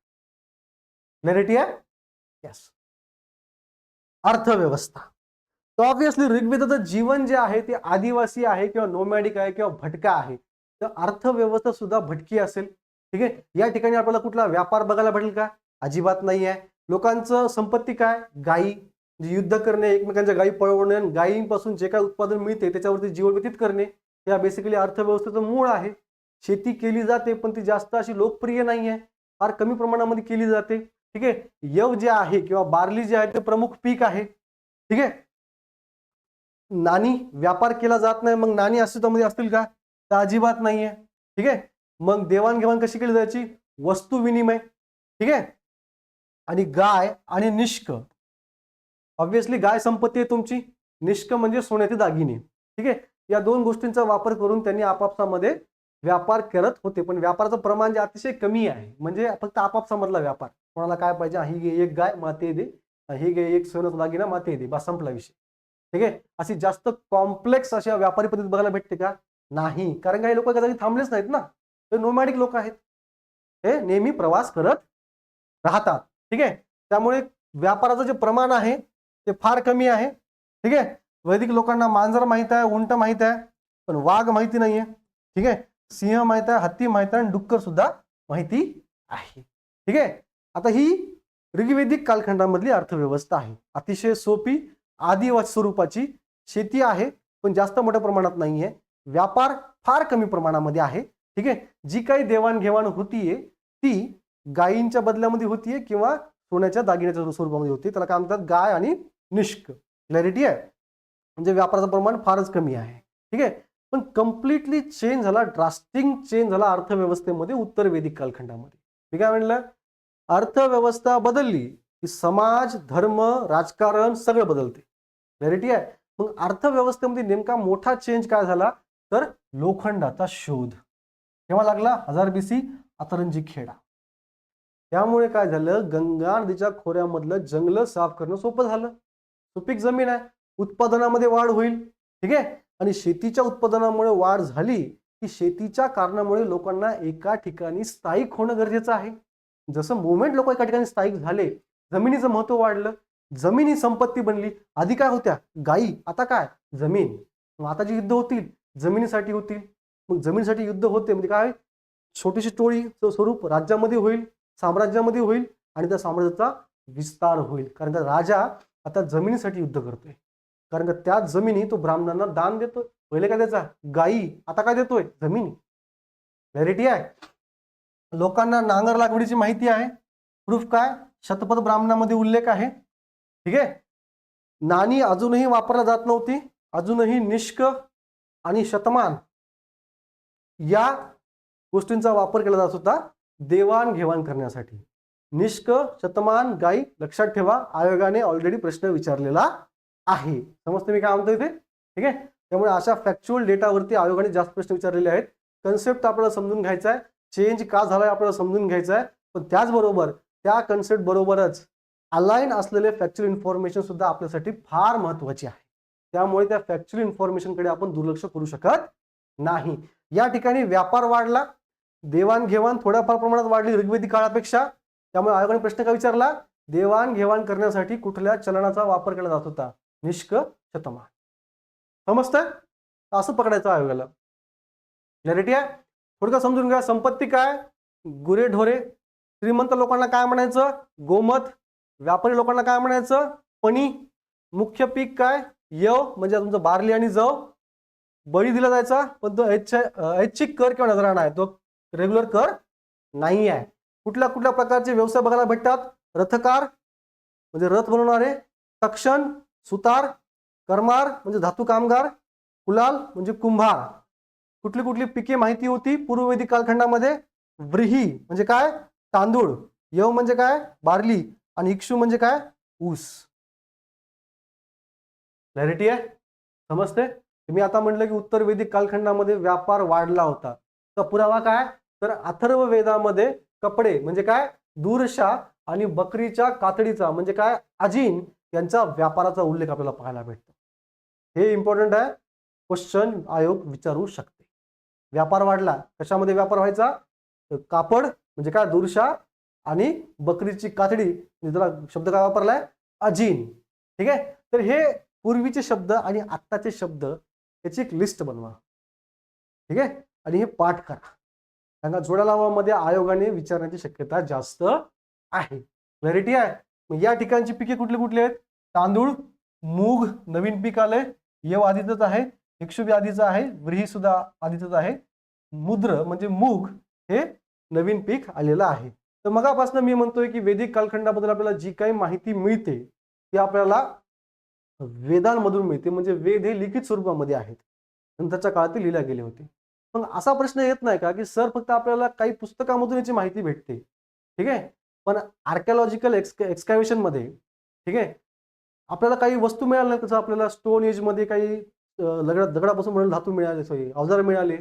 क्लॅरिटी आहे? यस. अर्थव्यवस्था. तर ऑब्विसली ऋग्वेदाचं जीवन जे आहे ते आदिवासी आहे किंवा नोमॅडिक आहे किंवा भटका आहे. तर अर्थव्यवस्था सुद्धा भटकी असेल. ठीक आहे. या ठिकाणी आपल्याला कुठला व्यापार बघायला भेटेल का? अजिबात नाही आहे. लोकांचं संपत्ती काय? गायी. म्हणजे युद्ध करणे, एकमेकांच्या गायी पळवणे आणि गायींपासून जे काय उत्पादन मिळते त्याच्यावरती जीवन व्यतीत करणे, या बेसिकली अर्थव्यवस्थेचं मूळ आहे. शेती केली जाते पण ती जास्त अशी लोकप्रिय नाही आहे. फार कमी प्रमाणामध्ये केली जाते. ठीक आहे. यव जे आहे किंवा बार्ली जे आहे ते प्रमुख पीक आहे. ठीक आहे. नाणी व्यापार केला जात नाही. मग नाणी अस्तित्वामध्ये असतील का? तर अजिबात नाहीये. ठीक आहे. मग देवाणघेवाण कशी केली जायची? वस्तू विनिमय. ठीक आहे. आणि गाय आणि निष्क. ऑब्विसली गाय संपत्ती आहे तुमची, निष्क म्हणजे सोन्याचे दागिने. ठीक आहे. या 2 गोष्टींचा वापर करून त्यांनी आपापसामध्ये व्यापार करत होते. पण व्यापाराचं प्रमाण जे अतिशय कमी आहे. म्हणजे फक्त आपापसामधला व्यापार. कोणाला काय पाहिजे? ही घे एक गाय, माते दे. ही घे एक सोन्याचा दागिना, माते दे. बस संपला विषय. ठीक आहे. अशी जास्त कॉम्प्लेक्स अशा व्यापारी पद्धती बघायला भेटते का? नाही. कारण काही लोक कधी थांबलेच नाहीत ना. ते नोमॅडिक लोक आहेत. हे नेहमी प्रवास करत राहतात. ठीक आहे. त्यामुळे व्यापाराचं जे प्रमाण आहे ते फार कमी आहे. ठीक आहे. वैदिक लोकांना मांजर माहित आहे, उंट माहित आहे, पण वाघ माहिती नाहीये. ठीक आहे. सिंह माहित आहे, हत्ती माहित आहे आणि डुक्कर सुद्धा माहिती आहे. ठीक आहे. आता ही ऋग्वेदिक कालखंडामधली अर्थव्यवस्था आहे. अतिशय सोपी आदिवासी स्वरूपाची. शेती आहे पण जास्त मोठ्या प्रमाणात नाहीये. व्यापार फार कमी प्रमाणामध्ये आहे. ठीक आहे. जी काही देवाणघेवाण होतीये ती गायींच्या बदल्यामध्ये होतीये किंवा सोन्याच्या दागिन्याच्या स्वरूपामध्ये होती. त्याला काय म्हणतात? गाय आणि निष्क. क्लॅरिटी आहे. म्हणजे व्यापाराचं प्रमाण फारच कमी आहे. ठीक आहे. पण कम्प्लिटली चेंज झाला, ड्रास्टिक चेंज झाला अर्थव्यवस्थेमध्ये उत्तर वैदिक कालखंडामध्ये. मी काय म्हणलं? अर्थव्यवस्था बदलली की समाज, धर्म, राजकारण सगळं बदलते. क्लॅरिटी आहे. मग अर्थव्यवस्थेमध्ये नेमका मोठा चेंज काय झाला? तर लोखंडाचा शोध केव्हा लागला? 1000 BC, अतरंजी खेडा. त्यामुळे काय झालं? गंगा नदीच्या खोऱ्यामधलं जंगल साफ करणं सोपं झालं. सुपीक जमीन आहे, उत्पादनामध्ये वाढ होईल. ठीक आहे. आणि शेतीच्या उत्पादनामुळे वाढ झाली की शेतीच्या कारणामुळे लोकांना एका ठिकाणी स्थायिक होणं गरजेचं आहे. जसं मुवमेंट लोक एका ठिकाणी स्थायिक झाले, जमिनीचं महत्व वाढलं, जमीन ही संपत्ती बनली. आधी काय होत्या? गायी. आता काय? जमीन. मग आता जी युद्ध होतील जमिनीसाठी होतील. मग जमिनीसाठी युद्ध होते म्हणजे काय? छोटीशी टोळीचं स्वरूप राज्यामध्ये होईल, साम्राज्यामध्ये होईल आणि त्या साम्राज्याचा विस्तार होईल. कारण का राजा आता जमिनीसाठी युद्ध करतोय. कारण का त्या जमिनी तो ब्राह्मणांना दान देतोय. पहिले काय द्यायचा? गायी. आता काय देतोय? जमिनी. क्लॅरिटी आहे. लोकांना नांगर लागवडीची माहिती आहे. प्रूफ काय? शतपथ ब्राह्मणामध्ये उल्लेख आहे. ठीक आहे. नाणी अजूनही वापरला जात नव्हती. अजूनही निष्क आणि शतमान या गोष्टींचा वापर केला जात होता देवाणघेवाण करण्यासाठी. निष्क, शतमान, गाई लक्षात ठेवा. आयोगाने ऑलरेडी प्रश्न विचारलेला आहे. समजते मी काय म्हणतो इथे? ठीक आहे. त्यामुळे अशा फॅक्च्युअल डेटावरती आयोगाने जास्त प्रश्न विचारलेले आहेत. कन्सेप्ट आपल्याला समजून घ्यायचा आहे. चेंज का झालाय आपल्याला समजून घ्यायचा आहे. पण त्याचबरोबर त्या कन्सेप्ट बरोबरच अलाइन असलेले फॅक्च्युअल इन्फॉर्मेशन सुद्धा आपल्यासाठी फार महत्वाची आहे. त्यामुळे त्या फॅक्च्युअल इन्फॉर्मेशनकडे आपण दुर्लक्ष करू शकत नाही. या ठिकाणी व्यापार वाढला, देवाणघेवाण थोड्याफार प्रमाणात वाढली ऋग्वेदिक काळापेक्षा. त्यामुळे आयोगाने प्रश्न काय विचारला? देवाणघेवाण करण्यासाठी कुठल्या चलनाचा वापर केला जात होता? निष्क, शतमान. समजतंय? असं पकडायचं आयोगाला. क्लॅरिटी आहे? थोडक्यात समजून घ्या. संपत्ती काय? गुरेढोरे. श्रीमंत लोकांना काय म्हणायचं? गोमत. व्यापारी लोकांना काय म्हणायचं? पणी. मुख्य पीक काय? यव म्हणजे तुमचं बार्ली आणि जव. बळी दिला जायचा, पण तो ऐच्छिक कर किंवा नजराणा आहे, तो रेग्युलर कर नाही आहे. कुठल्या कुठल्या प्रकारचे व्यवसाय बघायला भेटतात? रथकार म्हणजे रथ बनवणारे, तक्षण सुतार, करमार म्हणजे धातू कामगार, कुलाल म्हणजे कुंभार. कुठली कुठली पिके माहिती होती पूर्ववैदिक कालखंडामध्ये? व्रीही म्हणजे काय? तांदूळ. यव म्हणजे काय? बार्ली. आणि इक्षू म्हणजे काय? ऊस. क्लॅरिटी आहे? समजते? मी आता म्हटलं की उत्तर वैदिक कालखंडामध्ये व्यापार वाढला होता. तर पुरावा काय? तर अथर्व वेदामध्ये कपडे म्हणजे काय? दूरशा आणि बकरीच्या कातडीचा म्हणजे काय? अजीन यांचा व्यापाराचा उल्लेख आपल्याला पाहायला भेटतो. हे इम्पॉर्टंट आहे. क्वेश्चन आयोग विचारू शकते. व्यापार वाढला. कशामध्ये व्यापार व्हायचा? कापड म्हणजे काय? दूरशा आणि बकरीची कातडी. जरा शब्द काय वापरलाय? अजीन. ठीक आहे. तर हे पूर्वीचे शब्द आणि आत्ताचे शब्द याची एक लिस्ट बनवा. ठीक आहे. आणि हे पाठ करा. कारण जोड्या लावामध्ये आयोगाने विचारण्याची शक्यता जास्त आहे. क्लॅरिटी आहे? मग या ठिकाणची पिके कुठली कुठली आहेत? तांदूळ, मूग नवीन पीक आलंय, यव आधीच आहे, इक्षू बी आधीच आहे, व्रीही सुद्धा आधीच आहे, मुद्र म्हणजे मूग हे नवीन पीक आलेलं आहे. तर मगापासून मी म्हणतोय की वैदिक कालखंडाबद्दल आपल्याला जी काही माहिती मिळते ती आपल्याला वेदांमधून मिळते. म्हणजे वेद हे लिखित स्वरूपामध्ये आहेत, नंतरच्या काळात ते लिहिले गेले होते. मग असा प्रश्न येत नाही का की सर फक्त आपल्याला काही पुस्तकामधून याची माहिती भेटते? ठीक आहे. पण आर्किओलॉजिकल एक्सकॅव्हेशन मध्ये ठीक आहे आपल्याला काही वस्तू मिळाल्या, तसं आपल्याला स्टोन एज मध्ये काही दगडापासून बनवलेले धातू मिळाले, सॉरी अवजार मिळाले,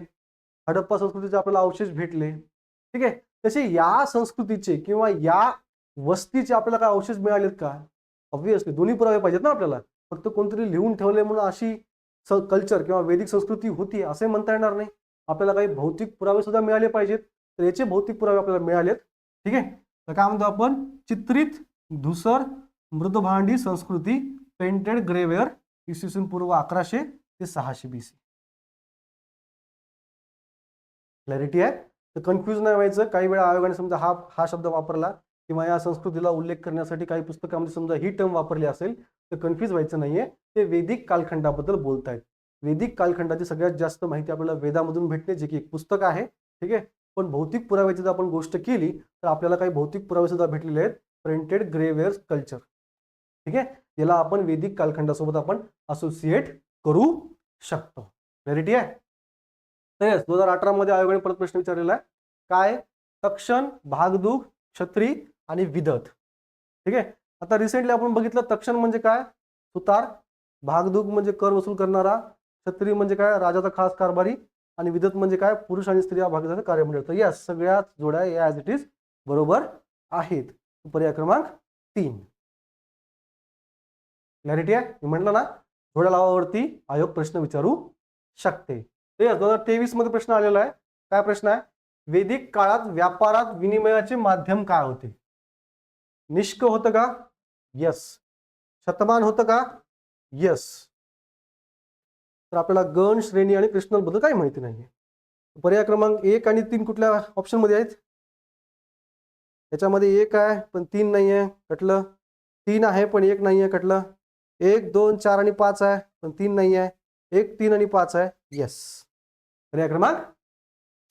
हडप्पा संस्कृतीचे आपल्याला अवशेष भेटले. ठीक आहे. तसे या संस्कृतीचे किंवा या वस्तीचे आपल्याला काय अवशेष मिळालेत का? ऑब्व्हियसली दोन्ही पुरावे पाहिजेत ना आपल्याला. फक्त कोणतरी लिहून ठेवले म्हणून अशी कल्चर किंवा वैदिक संस्कृती होती असे म्हणता येणार नाही. आपल्याला काही भौतिक पुरावे सुद्धा मिळाले पाहिजेत. तर याचे भौतिक पुरावे आपल्याला मिळालेत. ठीक आहे. तर काय म्हणतो आपण? चित्रित धुसर मृदभांडी संस्कृती, पेंटेड ग्रेवेअर, इसवी सन पूर्व 1100 ते 600 BC. क्लॅरिटी आहे? तर कन्फ्यूज नाही व्हायचं. काही वेळा आयोगाने समजा हा शब्द वापरला किंवा या संस्कृतीला उल्लेख करण्यासाठी काही पुस्तकामध्ये समजा ही टर्म वापरली असेल तर कन्फ्यूज व्हायचं नाहीये. ते वैदिक कालखंडाबद्दल बोलतायत. वैदिक कालखंडाची सगळ्यात जास्त माहिती आपल्याला वेदामधून भेटते, जे की एक पुस्तक आहे. ठीक आहे. पण भौतिक पुराव्याची जर आपण गोष्ट केली तर आपल्याला काही भौतिक पुरावे सुद्धा भेटलेले आहेत. Printed grey ware culture. ठीक आहे. याला आपण वैदिक कालखंडासोबत आपण असोसिएट करू शकतो. क्लॅरिटी आहे? तर 2018 मध्ये आयोगाने परत प्रश्न विचारलेला आहे. काय? तक्षण, भागदूग, क्षत्री आणि विदत. ठीक आहे. आता रिसेंटली आपण बघितलं तक्षण म्हणजे काय? सुतार. भागदूग म्हणजे कर वसूल करणारा. क्षत्री म्हणजे काय? राजाचा खास कारभारी. आणि विदत म्हणजे काय? पुरुष आणि स्त्रिया भागीदार कार्यमंडळ. तर या सगळ्या जोड्या या ॲज इट इज बरोबर आहेत. पर्याय क्रमांक 3. क्लॅरिटी आहे? मी म्हटलं ना जोड्या लावावरती आयोग प्रश्न विचारू शकते. 2023 मध्ये प्रश्न आलेला आहे. काय प्रश्न आहे? वैदिक काळात व्यापारात विनिमयाचे माध्यम काय होते? निष्क होतं का? यस. शतमान होतं का? यस. तर आपल्याला गण, श्रेणी आणि कृष्णल बद्दल काही माहिती नाहीये. पर्याय क्रमांक 1 आणि 3 कुठल्या ऑप्शन मध्ये आहेत? त्याच्यामध्ये 1 आहे पण 3 नाहीये. कटलं. 3 आहे पण 1 नाहीये. कटलं. 1, 2, 4 आणि 5 आहे पण 3 नाही आहे. 1, 3 आणि 5 आहे. येस. पर्याय क्रमांक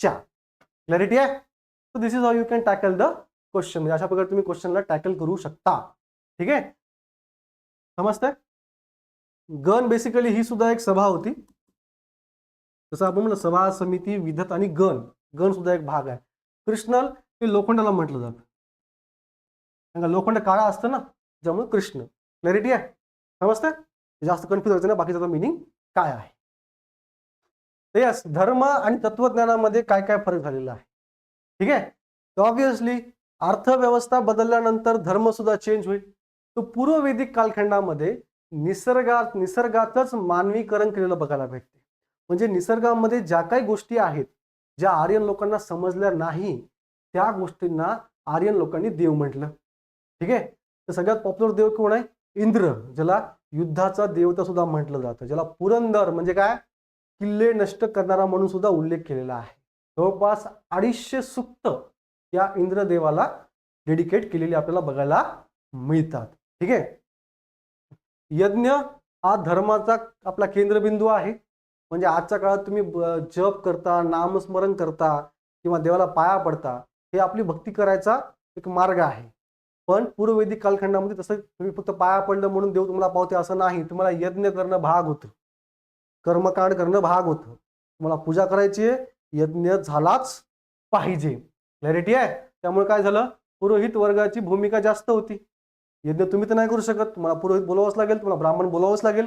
4. क्लॅरिटी आहे? So this is how you can tackle the question, म्हणजे अशा प्रकारे तुम्ही क्वेश्चनला टॅकल करू शकता. ठीक आहे, समजतंय. गण बेसिकली ही सुद्धा एक सभा होती. जसं आपण म्हणलं सभा, समिती, विधत आणि गण, गण सुद्धा एक भाग आहे. कृष्णल हे लोखंडाला म्हटलं जातं, कारण लोखंड काळा असतं ना, त्यामुळे कृष्ण. क्लॅरिटी आहे, समजतंय. जास्त कन्फ्युज व्हायचं ना बाकीचा मिनिंग काय आहे. यस, धर्म आणि तत्वज्ञानामध्ये काय काय फरक झालेला आहे. ठीक आहे, तर ऑब्व्हियसली अर्थव्यवस्था बदलल्यानंतर धर्म सुद्धा चेंज होईल. तो पूर्ववेदिक कालखंडामध्ये निसर्गातच मानवीकरण केलेलं बघायला भेटते. म्हणजे निसर्गामध्ये ज्या काही गोष्टी आहेत ज्या आर्यन लोकांना समजल्या नाही, त्या गोष्टींना आर्यन लोकांनी देव म्हटलं. ठीक आहे, तर सगळ्यात पॉप्युलर देव कोण आहे? इंद्र, ज्याला युद्धाचा देवता सुद्धा म्हटलं जातं, ज्याला पुरंदर म्हणजे काय, किल्ले नष्ट करणारा म्हणून सुद्धा उल्लेख केलेला आहे. जवळपास 250 सूक्त या इंद्रदेवाला डेडिकेट केलेली आपल्याला बघायला मिळतात. ठीक आहे, यज्ञ हा धर्माचा आपला केंद्रबिंदू आहे. म्हणजे आजच्या काळात तुम्ही जप करता, नामस्मरण करता किंवा देवाला पाया पडता, हे आपली भक्ती करायचा एक मार्ग आहे. पण पूर्ववैदिक कालखंडामध्ये तसं तुम्ही फक्त पाया पडलं म्हणून देव तुम्हाला पावते असं नाही. तुम्हाला यज्ञ करणं भाग होतं, कर्मकांड करणं भाग होतं, तुम्हाला पूजा करायची आहे, यज्ञ झालाच पाहिजे. क्लॅरिटी आहे. त्यामुळे काय झालं, पुरोहित वर्गाची भूमिका जास्त होती. यज्ञ तुम्ही तर नाही करू शकत, तुम्हाला पुरोहित बोलावंच लागेल, तुम्हाला ब्राह्मण बोलावंच लागेल.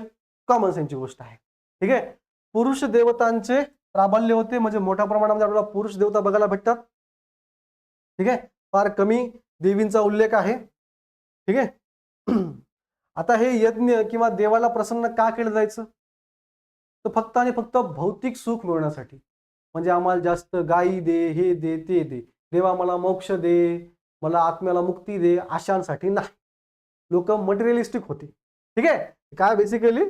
कॉमन सेन्सची गोष्ट आहे. ठीक आहे, पुरुष देवतांचे प्राबल्य होते, म्हणजे मोठ्या प्रमाणामध्ये आपल्याला पुरुष देवता बघायला भेटतात. ठीक आहे, फार कमी देवींचा उल्लेख आहे. ठीक आहे, आता हे यज्ञ किंवा देवाला प्रसन्न का केलं जायचं, तर फक्त आणि फक्त भौतिक सुख मिळवण्यासाठी. म्हणजे आम्हाला जास्त गायी दे, हे दे, ते दे, देवा मला मोक्ष दे, मला आत्म्याला मुक्ती दे, आशांसाठी नाही. लोक मटेरियलिस्टिक होते. ठीक आहे, काय बेसिकली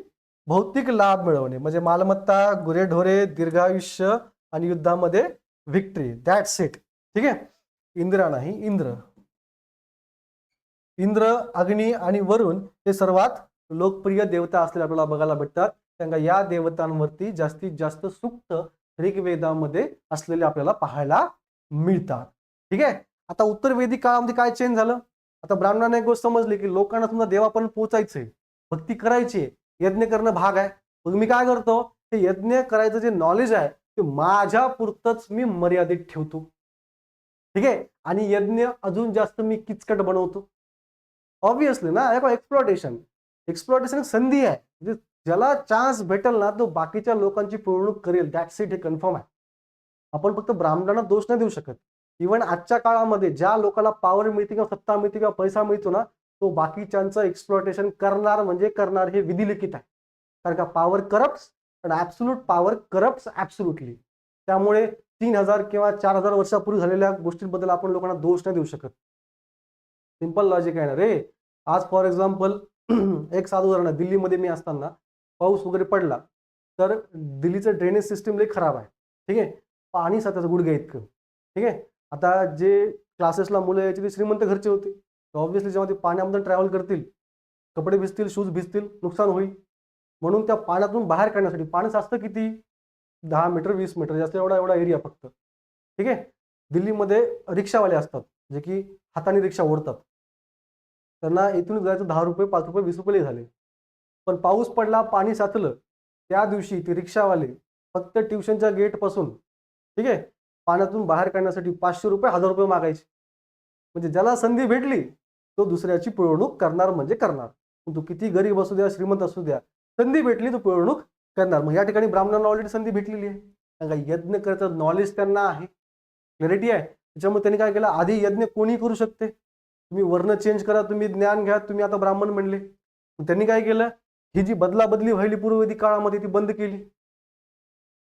भौतिक लाभ मिळवणे, म्हणजे मालमत्ता, गुरेढोरे, दीर्घायुष्य आणि युद्धामध्ये व्हिक्टरी, दॅट्स इट. ठीक आहे, इंद्रा नाही, इंद्र, अग्नी आणि वरुण हे सर्वात लोकप्रिय देवता असलेले आपल्याला बघायला भेटतात. त्यांना या देवतांवरती जास्तीत जास्त सूक्त ऋग्वेदामध्ये असलेले आपल्याला पाहायला मिळतात. ठीक आहे, आता उत्तरवेदिक काळामध्ये काय चेंज झालं. आता ब्राह्मणांना एक गोष्ट समजली की लोकांना सुद्धा देवापर्यंत पोहोचायचंय, भक्ती करायची, यज्ञ करणं भाग आहे. मग मी काय करतो, ते यज्ञ करायचं जे नॉलेज आहे ते माझ्या पुरतच मी मर्यादित ठेवतो. ठीक आहे, आणि यज्ञ अजून जास्त मी किचकट बनवतो. ऑब्व्हियसली ना, एक्सप्लॉटेशन संधी आहे. म्हणजे ज्याला चान्स भेटेल ना तो बाकीच्या लोकांची पिळवणूक करेल. दॅट्स इट, हे कन्फर्म आहे. आपण फक्त ब्राह्मणांना दोष नाही देऊ शकत. इव्हन आजच्या काळामध्ये ज्या लोकांना पॉवर मिळते किंवा सत्ता मिळते किंवा पैसा मिळतो ना, तो बाकीच्यांचं एक्सप्लॉटेशन करणार म्हणजे करणार, हे विधिलिखित आहे. कारण का पॉवर करप्ट्स आणि ऍब्सोल्यूट पॉवर करप्ट्स ऍब्सोल्युटली. त्यामुळे 3000 किंवा 4000 वर्षापूर्वी झालेल्या गोष्टींबद्दल आपण लोकांना दोष नाही देऊ शकत. सिंपल लॉजिक आहे ना रे. आज फॉर एक्झाम्पल एक साधं उदाहरण आहे, दिल्लीमध्ये मी असताना पाऊस वगैरे पडला तर दिल्लीचं ड्रेनेज सिस्टीम लई खराब आहे. ठीक आहे, पाणी साठायचं गुडघ्या इतकं. ठीक आहे, आता जे क्लासेसला मुलं यायचे ते श्रीमंत घरचे होते. ऑब्व्हियसली जेव्हा ते पाण्यामधून ट्रॅव्हल करतील, कपडे भिजतील, शूज भिजतील, नुकसान होईल. म्हणून त्या पाण्यातून बाहेर काढण्यासाठी पाणी साचतं किती, 10 मीटर 20 मीटर, जास्त एवढा एवढा एरिया फक्त. ठीक आहे, दिल्लीमध्ये रिक्षावाले असतात जे की हाताने रिक्षा ओढतात. त्यांना इथून जायचं 10 रुपये, 5 रुपये, 20 रुपये झाले. पण पाऊस पडला, पाणी साचलं, त्या दिवशी ते रिक्षावाले फक्त ट्युशनच्या गेटपासून, ठीक आहे, पाण्यातून बाहेर काढण्यासाठी 500 रुपये, 1000 रुपये मागायचे. म्हणजे ज्याला संधी भेटली तो दुसऱ्याची पिळवणूक करणार म्हणजे करणार. तो किती गरीब असू द्या, श्रीमंत असू द्या, संधी भेटली तो पिळवणूक करणार. मग या ठिकाणी ब्राह्मणांना ऑलरेडी संधी भेटलेली आहे, कारण का यज्ञ करायचं नॉलेज त्यांना आहे, क्लॅरिटी आहे. त्याच्यामुळे त्यांनी काय केलं, आधी यज्ञ कोणी करू शकते, तुम्ही वर्ण चेंज करा, तुम्ही ज्ञान घ्या, तुम्ही आता ब्राह्मण म्हणले. त्यांनी काय केलं, ही जी बदलाबदली व्हायली पूर्ववैदिक काळामध्ये ती बंद केली.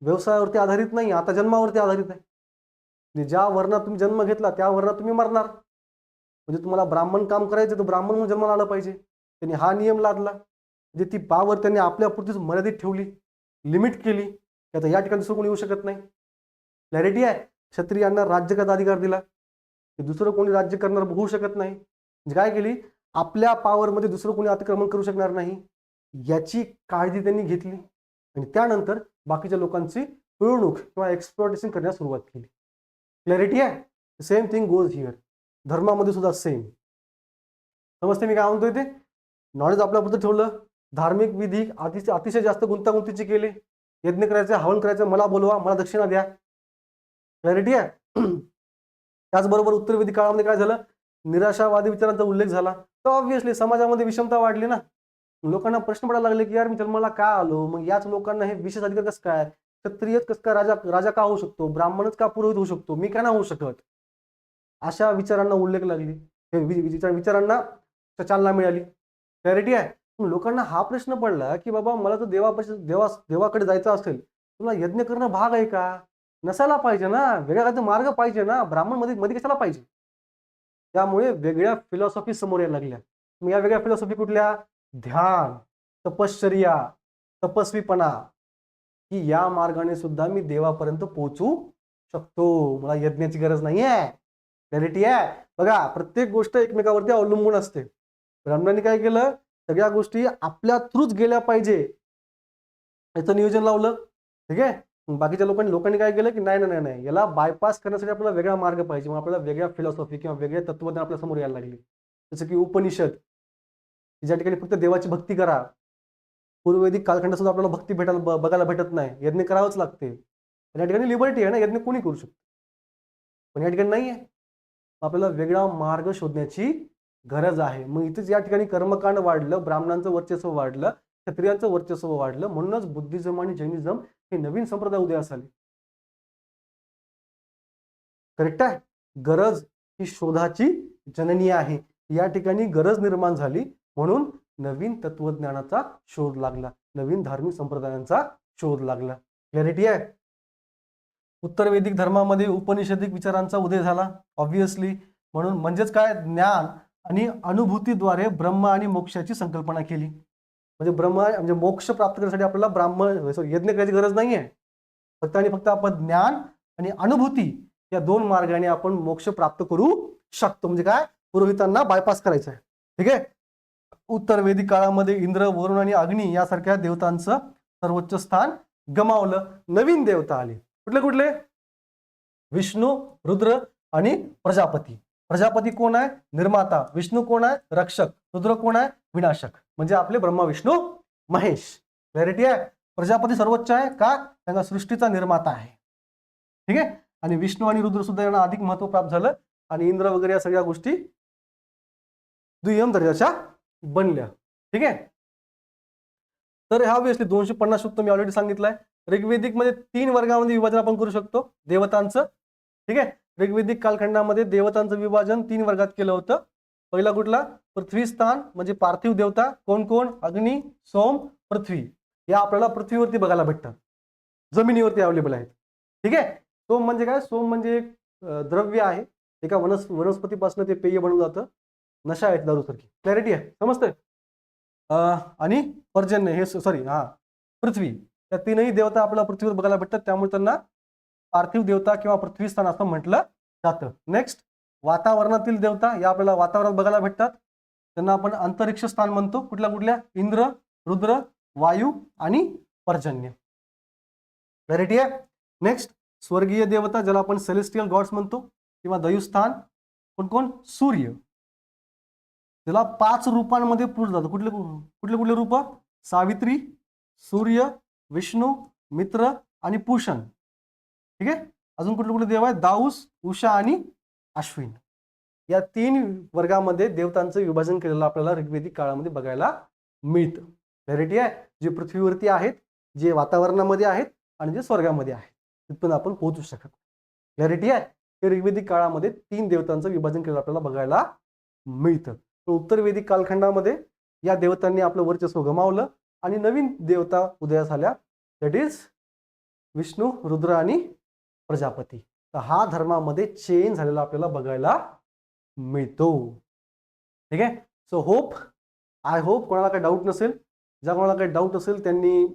व्यवसायावरती आधारित नाही, आता जन्मावरती आधारित आहे. म्हणजे ज्या वर्णात तुम्ही जन्म घेतला त्या वर्णात तुम्ही मरणार. म्हणजे तुम्हाला ब्राह्मण काम करायचं तर ब्राह्मण म्हणून जन्माला आलं पाहिजे. त्यांनी हा नियम लादला. म्हणजे ती पावर त्यांनी आपल्यापुरतीच मर्यादित ठेवली, लिमिट केली. आता या ठिकाणी दुसरं कोणी येऊ शकत नाही. क्लॅरिटी आहे. क्षत्रियांना राज्य करता अधिकार दिला, दुसरं कोणी राज्य करणार होऊ शकत नाही. म्हणजे काय केली, आपल्या पॉवरमध्ये दुसरं कोणी अतिक्रमण करू शकणार नाही याची काळजी त्यांनी घेतली. आणि त्यानंतर बाकीच्या लोकांची पिळवणूक किंवा एक्सप्लॉटेशन करण्यास सुरुवात केली. क्लॅरिटी आहे. Same thing goes here. धर्मामध्ये सुद्धा सेम. समजते मी काय म्हणतोय ते? नॉलेज आपल्यापुरतं ठेवलं, धार्मिक विधी अतिशय जास्त गुंतागुंतीचे केले, यज्ञ करायचे, हवन करायचं, मला बोलवा, मला दक्षिणा द्या. क्लॅरिटी आहे. त्याचबरोबर उत्तरवेदी काळामध्ये काय झालं, निराशावादी विचारांचा उल्लेख झाला. तर ऑब्व्हियसली समाजामध्ये विषमता वाढली ना. लोकांना प्रश्न पडायला लागले की यार मी जन्माला का आलो, मग याच लोकांना हे विशेष अधिकार कसं काय, क्षत्रियच कसं काय राजा का होऊ शकतो, ब्राह्मणच का पुरोहित होऊ शकतो, मी का नाही होऊ शकत, अशा विचारांना उल्लेख लागली, विचारांना चालना मिळाली. क्लॅरिटी आहे. लोकांना हा प्रश्न पडला की बाबा मला जर देवाकडे जायचं असेल, तुला यज्ञ करणं भाग आहे का? नसायला पाहिजे ना, वेगळा काहीतरी मार्ग पाहिजे ना, ब्राह्मण मध्ये कशाला पाहिजे? त्यामुळे वेगळ्या फिलॉसॉफी समोर यायला लागल्या. मग या वेगळ्या फिलॉसॉफी कुठल्या? ध्यान, तपश्चर्या, तपस्वीपणा, की या मार्गाने सुद्धा मी देवापर्यंत पोहोचू शकतो, मला यज्ञाची गरज नाहीये. क्लॅरिटी आहे. बघा, प्रत्येक गोष्ट एकमेकावरती अवलंबून असते. ब्राह्मणांनी काय केलं, सगळ्या गोष्टी आपल्या थ्रूच गेल्या पाहिजे याचं नियोजन लावलं. ठीक आहे. बाकीच्या लोकांनी काय केलं की नाही, याला बायपास करण्यासाठी आपल्याला वेगळा मार्ग पाहिजे, मग आपल्याला वेगळ्या फिलॉसॉफी किंवा वेगळ्या तत्वज्ञान आपल्या समोर यायला लागली. जसं की उपनिषद, ज्या ठिकाणी फक्त देवाची भक्ती करा. पूर्ववैदिक कालखंडात सुद्धा आपल्याला भक्ती बघायला भेटत नाही, यज्ञ करावंच लागते. पण या ठिकाणी लिबर्टी आहे ना, यज्ञ कोणी करू शकतो, पण या ठिकाणी नाहीये. आपल्याला वेगळा मार्ग शोधण्याची गरज आहे. मग इथेच या ठिकाणी कर्मकांड वाढलं, ब्राह्मणांचं वर्चस्व वाढलं, क्षत्रियांचं वर्चस्व वाढलं, म्हणूनच बुद्धिझम आणि जैनिझम हे नवीन संप्रदाय उदयास आले. करेक्ट आहे. गरज ही शोधाची जननी आहे. या ठिकाणी गरज निर्माण झाली म्हणून नवीन तत्वज्ञानाचा शोध लागला, नवीन धार्मिक संप्रदायांचा शोध लागला. क्लॅरिटी आहे. उत्तर वैदिक धर्मामध्ये उपनिषदिक विचारांचा उदय झाला ऑब्व्हियसली. म्हणून म्हणजेच काय, ज्ञान आणि अनुभूतीद्वारे ब्रह्म आणि मोक्षाची संकल्पना केली. म्हणजे मोक्ष प्राप्त करण्यासाठी आपल्याला यज्ञ करायची गरज नाहीये, फक्त आणि फक्त आपण ज्ञान आणि अनुभूती या दोन मार्गाने आपण मोक्ष प्राप्त करू शकतो. म्हणजे काय, पुरोहितांना बायपास करायचं आहे. ठीक आहे. उत्तर वैदिक काळामध्ये इंद्र, वरुण आणि अग्नी यासारख्या देवतांचं सर्वोच्च स्थान गमावलं. नवीन देवता आले. कुठले? विष्णू, रुद्र आणि प्रजापती. प्रजापती कोण आहे? निर्माता. विष्णू कोण आहे? रक्षक. रुद्र कोण आहे? विनाशक. म्हणजे आपले ब्रह्मा, विष्णू, महेश. क्लॅरिटी आहे. प्रजापती सर्वोच्च आहे का? त्यांना सृष्टीचा निर्माता आहे. ठीक आहे. आणि विष्णू आणि रुद्र सुद्धा यांना अधिक महत्व प्राप्त झालं, आणि इंद्र वगैरे या सगळ्या गोष्टी दुय्यम दर्जाच्या बनल्या. ठीक आहे. तर ह्या ऑब्व्हियसली 250 सूक्त मी ऑलरेडी सांगितलंय. ऋग्वेदिक मध्ये 3 वर्गामध्ये विभाजन आपण करू शकतो देवतांचं. ठीक आहे. ऋग्वेदिक कालखंडामध्ये देवतांचं विभाजन 3 वर्गात केलं होतं. पहिला कुठला? पृथ्वी स्थान, म्हणजे पार्थिव देवता. कोण? अग्नी, सोम, पृथ्वी. या आपल्याला पृथ्वीवरती बघायला भेटतात, जमिनीवरती अवेलेबल आहेत. ठीक आहे. सोम म्हणजे काय? सोम म्हणजे एक द्रव्य आहे, एका वनस्पतीपासून ते पेय बनवलं जातं, नशा आहे दारूसारखी. क्लॅरिटी आहे, समजतंय? आणि पर्जन्य हे पृथ्वी. या तीनही देवता आपल्याला पृथ्वीवर बघायला भेटतात, त्यामुळे त्यांना पार्थिव देवता किंवा पृथ्वी स्थान असं म्हटलं जातं. नेक्स्ट, वातावरणातील देवता, या आपल्याला वातावरणात बघायला भेटतात, त्यांना आपण अंतरिक्ष स्थान म्हणतो. कुठल्या? इंद्र, रुद्र, वायू आणि पर्जन्य. क्लॅरिटी आहे. नेक्स्ट, स्वर्गीय देवता, ज्याला आपण सेलेस्टियल गॉड्स म्हणतो, किंवा दैवस्थान. कोण? सूर्य. त्याला 5 रूपांमध्ये पूजलं जातं. कुठले रूप? सावित्री, सूर्य, विष्णू, मित्र आणि पूषण. ठीक आहे. अजून कुठले देव आहेत? दाऊस, उषा आणि अश्विन. या 3 वर्गामध्ये देवतांचं विभाजन केलेलं आपल्याला ऋग्वेदिक काळामध्ये बघायला मिळतं. क्लॅरिटी आहे. जे पृथ्वीवरती आहेत, जे वातावरणामध्ये आहेत, आणि जे स्वर्गामध्ये आहेत, तिथून आपण पोहोचू शकत. क्लॅरिटी आहे. हे ऋग्वेदिक काळामध्ये 3 देवतांचं विभाजन केलेलं आपल्याला बघायला मिळतं. उत्तर वैदिक कालखंडामध्ये या देवतांनी आपलं वर्चस्व गमावलं आणि नवीन देवता उदयास आल्या, दॅट इज विष्णू, रुद्र आणि प्रजापती. तर हा धर्मामध्ये चेंज झालेला आपल्याला बघायला मिळतो. ठीक आहे. सो आय होप कोणाला काही डाऊट नसेल. ज्या कोणाला काही डाऊट असेल त्यांनी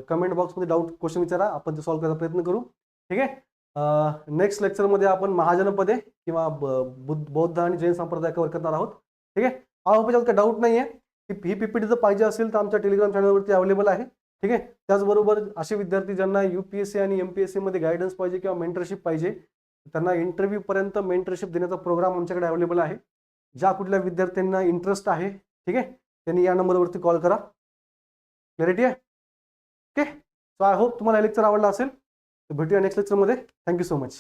कमेंट बॉक्समध्ये डाऊट क्वेश्चन विचारा, आपण ते सॉल्व्ह करायचा प्रयत्न करू. ठीक आहे. नेक्स्ट लेक्चरमध्ये आपण महाजनपदे किंवा बौद्ध आणि जैन संप्रदाय कव्हर करणार आहोत. ठीक आहे. आय होप याच्यात काही डाऊट नाही आहे. ही पीपीटी जर पाहिजे असेल तर आमच्या टेलिग्राम चॅनलवरती अवेलेबल आहे. ठीक आहे. त्याचबरोबर असे विद्यार्थी ज्यांना UPSC आणि MPSC मध्ये गायडन्स पाहिजे किंवा मेंटरशिप पाहिजे, त्यांना इंटरव्ह्यू पर्यंत मेंटरशिप देण्याचा प्रोग्राम आमच्याकडे अवेलेबल आहे. ज्या कुठल्या विद्यार्थ्यांना इंटरेस्ट आहे, ठीक आहे, त्यांनी या नंबरवरती कॉल करा. क्लॅरिटी आहे? ओके. सो आय होप तुम्हाला लेक्चर आवडला असेल. भेटूया नेक्स्ट लेक्चरमध्ये. Thank you so much.